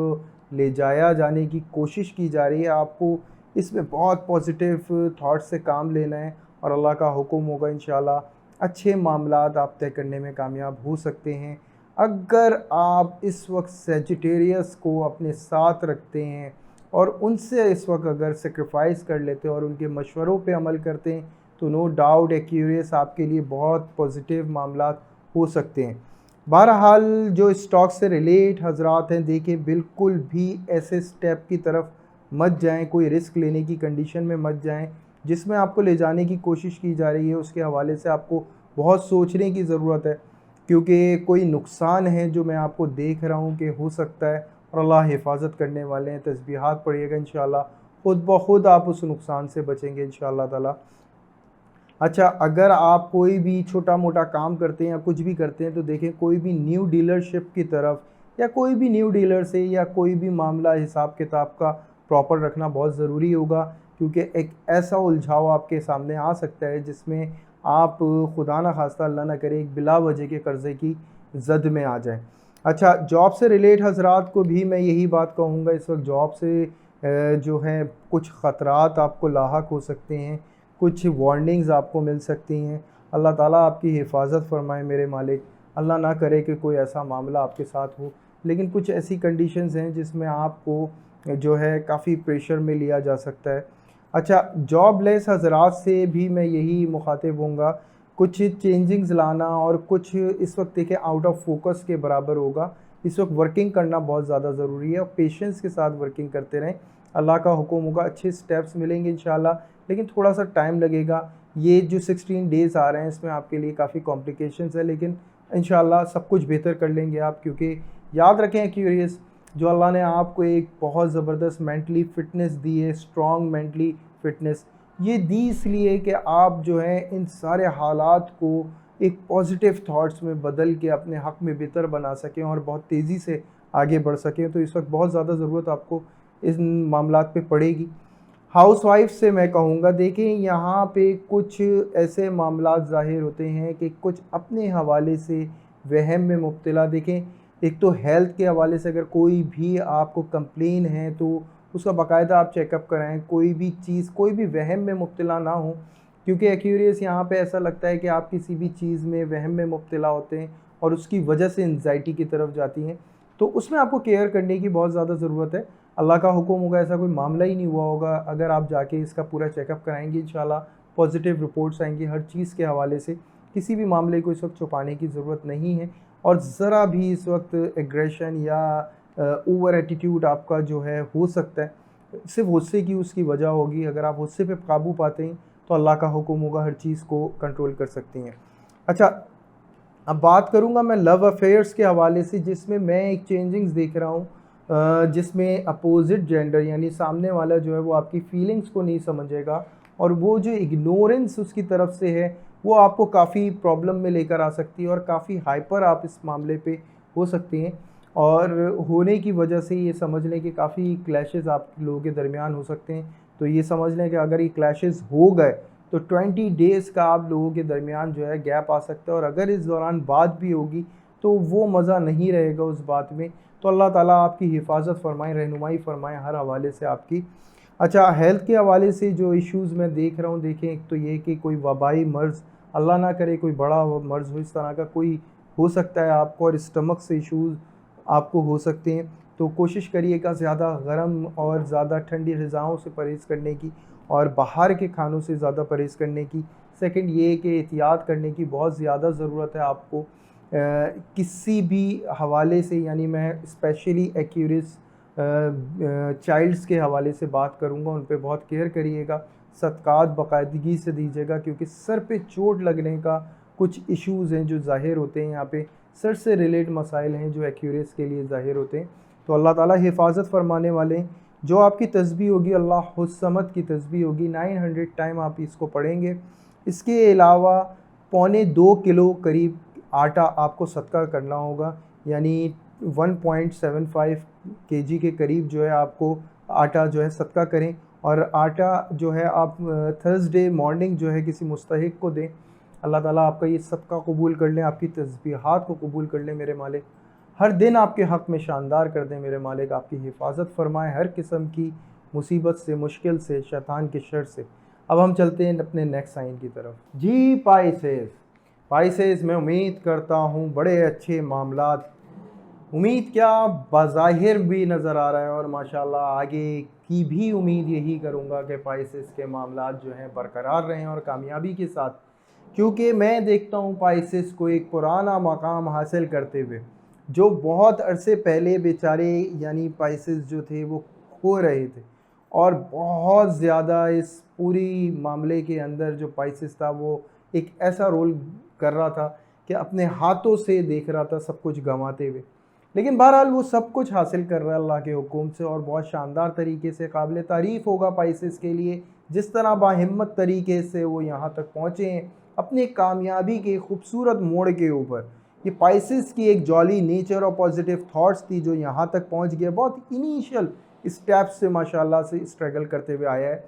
ले जाया जाने की कोशिश की जा रही है, आपको इसमें बहुत पॉजिटिव थॉट से काम लेना है और अल्लाह का हुक्म होगा इंशाल्लाह अच्छे मामलात आप तय करने में कामयाब हो सकते हैं। अगर आप इस वक्त सेजिटेरियस को अपने साथ रखते हैं और उनसे इस वक्त अगर सेक्रीफाइस कर लेते हैं और उनके मशवरों पे अमल करते हैं, तो नो डाउट एक्वेरियस आपके लिए बहुत पॉजिटिव मामलात हो सकते हैं। बहरहाल जो स्टॉक से रिलेट हजरात हैं, देखिए बिल्कुल भी ऐसे स्टेप की तरफ मत जाएं, कोई रिस्क लेने की कंडीशन में मत जाएं जिसमें आपको ले जाने की कोशिश की जा रही है। उसके हवाले से आपको बहुत सोचने की ज़रूरत है, क्योंकि कोई नुकसान है जो मैं आपको देख रहा हूँ कि हो सकता है, और अल्लाह हिफाजत करने वाले हैं। तस्बीहात पढ़िएगा, इंशाल्लाह खुद ब खुद आप उस नुकसान से बचेंगे इंशाल्लाह ताला। अच्छा, अगर आप कोई भी छोटा मोटा काम करते हैं या कुछ भी करते हैं, तो देखें कोई भी न्यू डीलरशिप की तरफ या कोई भी न्यू डीलर से या कोई भी मामला हिसाब किताब का प्रॉपर रखना बहुत ज़रूरी होगा, क्योंकि एक ऐसा उलझाव आपके सामने आ सकता है जिसमें आप खुदा न खास्ता अल्लाह ना करे एक बिला वजह के कर्ज़े की जद में आ जाएं। अच्छा, जॉब से रिलेट हजरात को भी मैं यही बात कहूँगा, इस वक्त जॉब से जो है कुछ ख़तरात आपको लाहक हो सकते हैं, कुछ वार्निंग्स आपको मिल सकती हैं। अल्लाह ताला आपकी हिफाजत फरमाए मेरे मालिक, अल्लाह ना करे कि कोई ऐसा मामला आपके साथ हो। लेकिन कुछ ऐसी कंडीशंस हैं जिसमें आपको जो है काफ़ी प्रेशर में लिया जा सकता है। अच्छा, जॉबलेस हजरात से भी मैं यही मुखातिब हूँगा, कुछ चेंजिंग्स लाना और कुछ इस वक्त देखिए आउट ऑफ फोकस के बराबर होगा। इस वक्त वर्किंग करना बहुत ज़्यादा ज़रूरी है और पेशेंस के साथ वर्किंग करते रहें। अल्लाह का हुक्म होगा, अच्छे स्टेप्स मिलेंगे इंशाल्लाह, लेकिन थोड़ा सा टाइम लगेगा। ये जो 16 डेज़ आ रहे हैं इसमें आपके लिए काफ़ी कॉम्प्लिकेशंस है, लेकिन इंशाल्लाह सब कुछ बेहतर कर लेंगे आप। क्योंकि याद रखें क्यूरियस, जो अल्लाह ने आपको एक बहुत ज़बरदस्त मेंटली फ़िटनेस दी है, स्ट्रॉन्ग मेंटली फ़िटनेस, ये दी इसलिए कि आप जो है इन सारे हालात को एक पॉजिटिव थॉट्स में बदल के अपने हक़ में बेहतर बना सकें और बहुत तेज़ी से आगे बढ़ सकें। तो इस वक्त बहुत ज़्यादा ज़रूरत आपको इन मामलात पे पड़ेगी। हाउसवाइफ से मैं कहूँगा, देखें यहाँ पे कुछ ऐसे मामलात ज़ाहिर होते हैं कि कुछ अपने हवाले से वहम में मुब्तला। देखें, एक तो हेल्थ के हवाले से अगर कोई भी आपको कंप्लेन है तो उसका बाकायदा आप चेकअप कराएं। कोई भी चीज़, कोई भी वहम में मुब्तला ना हो, क्योंकि एक्यूरियस यहाँ पे ऐसा लगता है कि आप किसी भी चीज़ में वहम में मुब्तला होते हैं और उसकी वजह से एंजाइटी की तरफ जाती हैं, तो उसमें आपको केयर करने की बहुत ज़्यादा ज़रूरत है। अल्लाह का हुक्म होगा ऐसा कोई मामला ही नहीं हुआ होगा अगर आप जाके इसका पूरा चेकअप कराएंगे, इंशाल्लाह पॉजिटिव रिपोर्ट्स आएंगी हर चीज़ के हवाले से। किसी भी मामले को इस वक्त छुपाने की ज़रूरत नहीं है और ज़रा भी इस वक्त एग्रेशन या ओवर एटीट्यूड आपका जो है हो सकता है, सिर्फ गुस्से की उसकी वजह होगी। अगर आप गुस्से पे काबू पाते हैं तो अल्लाह का हुक्म होगा हर चीज़ को कंट्रोल कर सकती हैं। अच्छा, अब बात करूँगा मैं लव अफेयर्स के हवाले से, जिसमें मैं एक चेंजिंग्स देख रहा हूँ, जिसमें अपोजिट जेंडर यानी सामने वाला जो है वो आपकी फीलिंग्स को नहीं समझेगा और वो जो इग्नोरेंस उसकी तरफ से है वो आपको काफ़ी प्रॉब्लम में लेकर आ सकती है और काफ़ी हाइपर आप इस मामले पे हो सकती हैं। और होने की वजह से ये समझ लें कि काफ़ी क्लैशेस आप लोगों के दरमियान हो सकते हैं। तो ये समझ लें कि अगर ये क्लैशेस हो गए तो 20 डेज़ का आप लोगों के दरमियान जो है गैप आ सकता है और अगर इस दौरान बात भी होगी तो वो मज़ा नहीं रहेगा उस बात में। तो अल्लाह ताला आपकी हिफाजत फरमाएँ, रहनुमाई फ़रमाएँ हर हवाले से आपकी। अच्छा, हेल्थ के हवाले से जो इश्यूज़ मैं देख रहा हूँ, देखें एक तो ये कि कोई वबाई मर्ज़, अल्लाह ना करे कोई बड़ा मर्ज़ हो, इस तरह का कोई हो सकता है आपको, और स्टमक से इश्यूज़ आपको हो सकते हैं। तो कोशिश करिएगा ज़्यादा गर्म और ज़्यादा ठंडी ग़िज़ाओं से परहेज़ करने की और बाहर के खानों से ज़्यादा परहेज़ करने की। सेकंड ये कि एहतियात करने की बहुत ज़्यादा ज़रूरत है आपको किसी भी हवाले से, यानी मैं स्पेशली एक्यूरियस चाइल्ड्स के हवाले से बात करूँगा, उन पे बहुत केयर करिएगा, सदक़ात बाकायदगी से दीजिएगा, क्योंकि सर पे चोट लगने का कुछ इश्यूज़ हैं जो ज़ाहिर होते हैं यहाँ पे, सर से रिलेट मसाइल हैं जो एक्यूरेस के लिए ज़ाहिर होते हैं। तो अल्लाह ताला हिफाजत फरमाने वाले हैं। जो आपकी तस्बीह होगी अल्लाहुस्समद की तस्बीह होगी, 900 टाइम आप इसको पढ़ेंगे। इसके अलावा 2.25 किलो करीब आटा आपको सदका करना होगा, यानी 1.75 केजी के करीब जो है आपको आटा जो है सदका करें। और आटा जो है आप थर्सडे मॉर्निंग जो है किसी मुस्तहिक को दें। अल्लाह ताला आपका ये सदका कबूल कर लें, आपकी तस्बीहात को कबूल कर लें मेरे मालिक, हर दिन आपके हक़ में शानदार कर दें मेरे मालिक, आपकी हिफाजत फरमाएँ हर किस्म की मुसीबत से, मुश्किल से, शैतान के शर से। अब हम चलते हैं अपने नेक्स्ट साइन की तरफ। जी पाइसेस, मैं उम्मीद करता हूँ बड़े अच्छे मामलात, उम्मीद क्या बज़ाहिर भी नज़र आ रहा है और माशाल्लाह आगे की भी उम्मीद यही करूँगा कि पाइसेस के मामलात जो हैं बरकरार रहें और कामयाबी के साथ, क्योंकि मैं देखता हूँ पाइसेस को एक पुराना मकाम हासिल करते हुए, जो बहुत अरसे पहले बेचारे यानी पाइसेस जो थे वो खो रहे थे और बहुत ज़्यादा इस पूरी मामले के अंदर जो पाइसेस था वो एक ऐसा रोल कर रहा था कि अपने हाथों से देख रहा था सब कुछ गंवाते हुए, लेकिन बहरहाल वो सब कुछ हासिल कर रहा है अल्लाह के हुक्म से और बहुत शानदार तरीके से। काबिल तारीफ़ होगा पाइसेस के लिए जिस तरह बाहिम्मत तरीके से वो यहाँ तक पहुँचे हैं अपनी कामयाबी के खूबसूरत मोड़ के ऊपर। ये पाइसेस की एक जॉली नेचर और पॉजिटिव थॉट्स थी जो यहाँ तक पहुँच गया, बहुत इनिशियल स्टेप्स से माशाल्लाह से स्ट्रगल करते हुए आया है।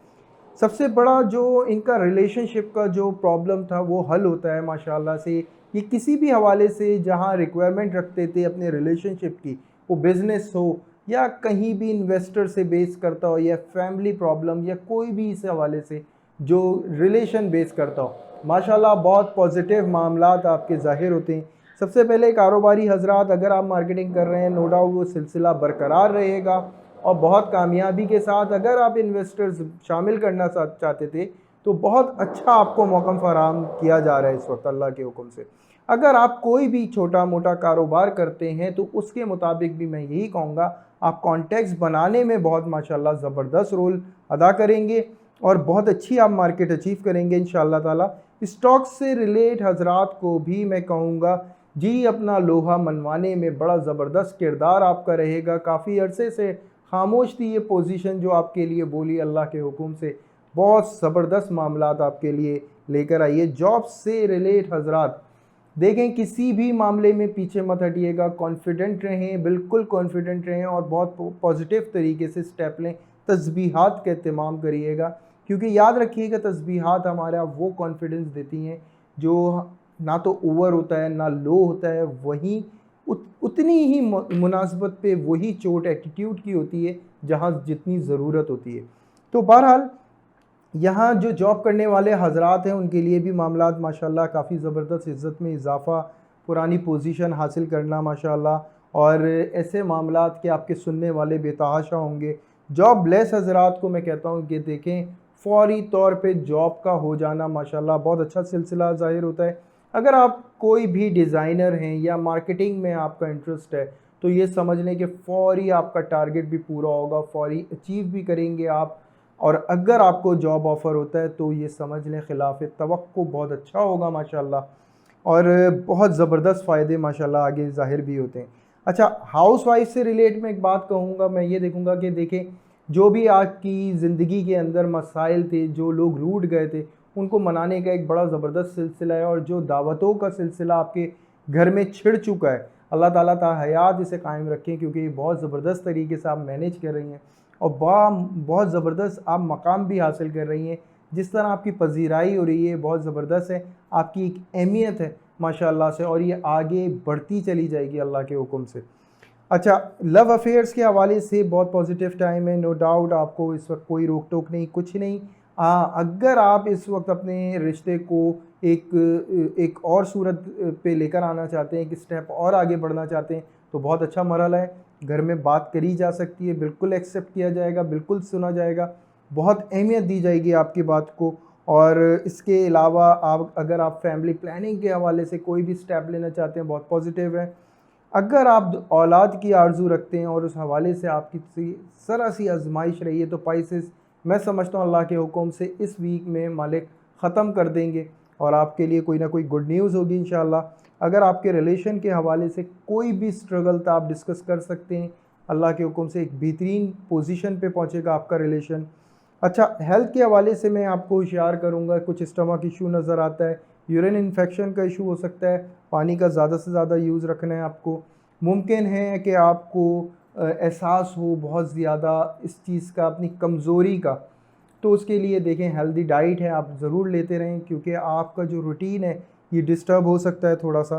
सबसे बड़ा जो इनका रिलेशनशिप का जो प्रॉब्लम था वो हल होता है माशाल्लाह से। ये किसी भी हवाले से जहाँ रिक्वायरमेंट रखते थे अपने रिलेशनशिप की, वो बिज़नेस हो या कहीं भी इन्वेस्टर से बेस करता हो या फैमिली प्रॉब्लम या कोई भी इस हवाले से जो रिलेशन बेस करता हो, माशाल्लाह बहुत पॉजिटिव मामलात आपके ज़ाहिर होते हैं। सबसे पहले कारोबारी हजरात, अगर आप मार्केटिंग कर रहे हैं, नो डाउट वो सिलसिला बरकरार रहेगा और बहुत कामयाबी के साथ। अगर आप इन्वेस्टर्स शामिल करना चाहते थे तो बहुत अच्छा आपको मौका फराहम किया जा रहा है इस वक्त अल्लाह के हुक्म से। अगर आप कोई भी छोटा मोटा कारोबार करते हैं तो उसके मुताबिक भी मैं यही कहूँगा, आप कॉन्टैक्ट्स बनाने में बहुत माशाल्लाह ज़बरदस्त रोल अदा करेंगे और बहुत अच्छी आप मार्केट अचीव करेंगे इंशाअल्लाह ताला। स्टॉक से रिलेट हजरात को भी मैं कहूँगा जी, अपना लोहा मनवाने में बड़ा ज़बरदस्त किरदार आपका रहेगा। काफ़ी अरसे से खामोश थी ये पोजीशन जो आपके लिए बोली अल्लाह के हुक्म से बहुत ज़बरदस्त मामलात आपके लिए लेकर आई है। जॉब से रिलेट हजरात देखें, किसी भी मामले में पीछे मत हटिएगा, कॉन्फिडेंट रहें, बिल्कुल कॉन्फिडेंट रहें और बहुत पॉजिटिव तरीके से स्टेप लें। तस्बीहात का एहतमाम करिएगा, क्योंकि याद रखिएगा तस्बीहात हमारा वो कॉन्फिडेंस देती हैं जो ना तो ओवर होता है ना लो होता है, वहीं उतनी ही मुनासबत पे वही चोट एटीट्यूड की होती है जहाँ जितनी ज़रूरत होती है। तो बहरहाल यहाँ जो जॉब करने वाले हजरात हैं उनके लिए भी मामलात माशाल्लाह काफ़ी ज़बरदस्त, इज़्ज़त में इजाफ़ा, पुरानी पोजीशन हासिल करना माशाल्लाह, और ऐसे मामलात के आपके सुनने वाले बेतहाशा होंगे। जॉब लेस हजरात को मैं कहता हूँ कि देखें, फ़ौरी तौर पे जॉब का हो जाना माशाल्लाह बहुत अच्छा सिलसिला ज़ाहिर होता है। अगर आप कोई भी डिज़ाइनर हैं या मार्केटिंग में आपका इंटरेस्ट है तो ये समझ लें कि फ़ौरी आपका टारगेट भी पूरा होगा, फ़ौरी अचीव भी करेंगे आप। और अगर आपको जॉब ऑफ़र होता है तो ये समझ लें खिलाफ़ तवक्को बहुत अच्छा होगा माशाल्लाह, और बहुत ज़बरदस्त फ़ायदे माशाल्लाह आगे ज़ाहिर भी होते हैं। अच्छा, हाउसवाइफ से रिलेट मैं एक बात कहूँगा, मैं ये देखूँगा कि देखें, जो भी आपकी ज़िंदगी के अंदर मसाइल थे, जो लोग रूठ गए थे, उनको मनाने का एक बड़ा ज़बरदस्त सिलसिला है, और जो दावतों का सिलसिला आपके घर में छिड़ चुका है, अल्लाह ताला हयात इसे कायम रखें, क्योंकि ये बहुत ज़बरदस्त तरीके से आप मैनेज कर रही हैं और बहुत ज़बरदस्त आप मकाम भी हासिल कर रही हैं। जिस तरह आपकी पजीराई हो रही है बहुत ज़बरदस्त है, आपकी एक अहमियत है माशाल्लाह से, और ये आगे बढ़ती चली जाएगी अल्लाह के हुक्म से। अच्छा, लव अफेयर्स के हवाले से बहुत पॉजिटिव टाइम है, नो डाउट आपको इस वक्त कोई रोक टोक नहीं, कुछ नहीं। अगर आप इस वक्त अपने रिश्ते को एक और सूरत पे लेकर आना चाहते हैं, एक स्टेप और आगे बढ़ना चाहते हैं, तो बहुत अच्छा मरहला है। घर में बात करी जा सकती है, बिल्कुल एक्सेप्ट किया जाएगा, बिल्कुल सुना जाएगा, बहुत अहमियत दी जाएगी आपकी बात को। और इसके अलावा अगर आप फैमिली प्लानिंग के हवाले से कोई भी स्टेप लेना चाहते हैं, बहुत पॉजिटिव है। अगर आप औलाद की आरज़ू रखते हैं और उस हवाले से आपकी ज़रा सी आजमाइश रही है, तो पाइसेस मैं समझता हूँ अल्लाह के हुक्म से इस वीक में मालिक ख़त्म कर देंगे और आपके लिए कोई ना कोई गुड न्यूज़ होगी इंशाअल्लाह। अगर आपके रिलेशन के हवाले से कोई भी स्ट्रगल था, आप डिस्कस कर सकते हैं, अल्लाह के हुक्म से एक बेहतरीन पोजीशन पे पहुँचेगा आपका रिलेशन। अच्छा, हेल्थ के हवाले से मैं आपको होशियार करूँगा, कुछ स्टमक इशू नज़र आता है, यूरिन इन्फेक्शन का इशू हो सकता है, पानी का ज़्यादा से ज़्यादा यूज़ रखना है आपको। मुमकिन है कि आपको एहसास हो बहुत ज़्यादा इस चीज़ का, अपनी कमज़ोरी का, तो उसके लिए देखें हेल्दी डाइट है, आप ज़रूर लेते रहें, क्योंकि आपका जो रूटीन है ये डिस्टर्ब हो सकता है थोड़ा सा।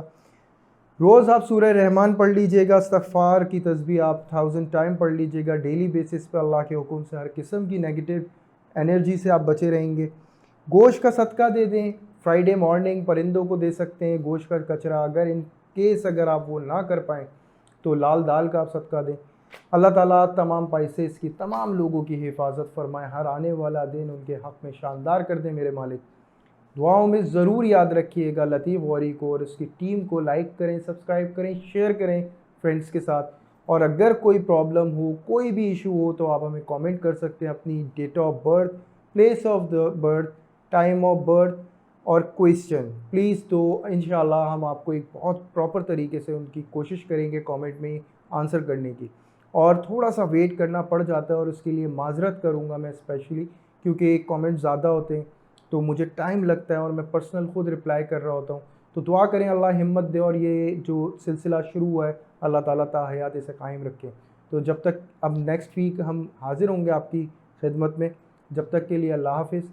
रोज़ आप सूरह रहमान पढ़ लीजिएगा, इस्तग़फ़ार की तस्बीह आप 1000 टाइम पढ़ लीजिएगा डेली बेसिस पे। अल्लाह के हुक्म से हर किस्म की नेगेटिव एनर्जी से आप बचे रहेंगे। गोश्त का सदका दे दें, फ्राइडे मॉर्निंग परिंदों को दे सकते हैं गोश्त का कचरा। अगर आप वो ना कर पाएँ तो लाल दाल का आप सदका दें। अल्लाह ताला तमाम पाइसेस की, तमाम लोगों की हिफाजत फरमाए, हर आने वाला दिन उनके हक़ में शानदार कर दे मेरे मालिक। दुआओं में ज़रूर याद रखिएगा लतीफ़ गौरी को और उसकी टीम को। लाइक करें, सब्सक्राइब करें, शेयर करें फ्रेंड्स के साथ। और अगर कोई प्रॉब्लम हो, कोई भी इशू हो, तो आप हमें कमेंट कर सकते हैं अपनी date of birth, place of the birth, time of birth और क्वेश्चन प्लीज़। तो इंशाल्लाह हम आपको एक बहुत प्रॉपर तरीके से उनकी कोशिश करेंगे कमेंट में आंसर करने की। और थोड़ा सा वेट करना पड़ जाता है और उसके लिए माज़रत करूँगा मैं स्पेशली, क्योंकि कमेंट ज़्यादा होते हैं तो मुझे टाइम लगता है और मैं पर्सनल ख़ुद रिप्लाई कर रहा होता हूँ। तो दुआ करें अल्लाह हिम्मत दे और ये जो सिलसिला शुरू हुआ है अल्लाह ताला हयात इसे कायम रखे। तो जब तक, अब नेक्स्ट वीक हम हाज़िर होंगे आपकी खिदमत में, जब तक के लिए अल्लाह हाफ़िज़।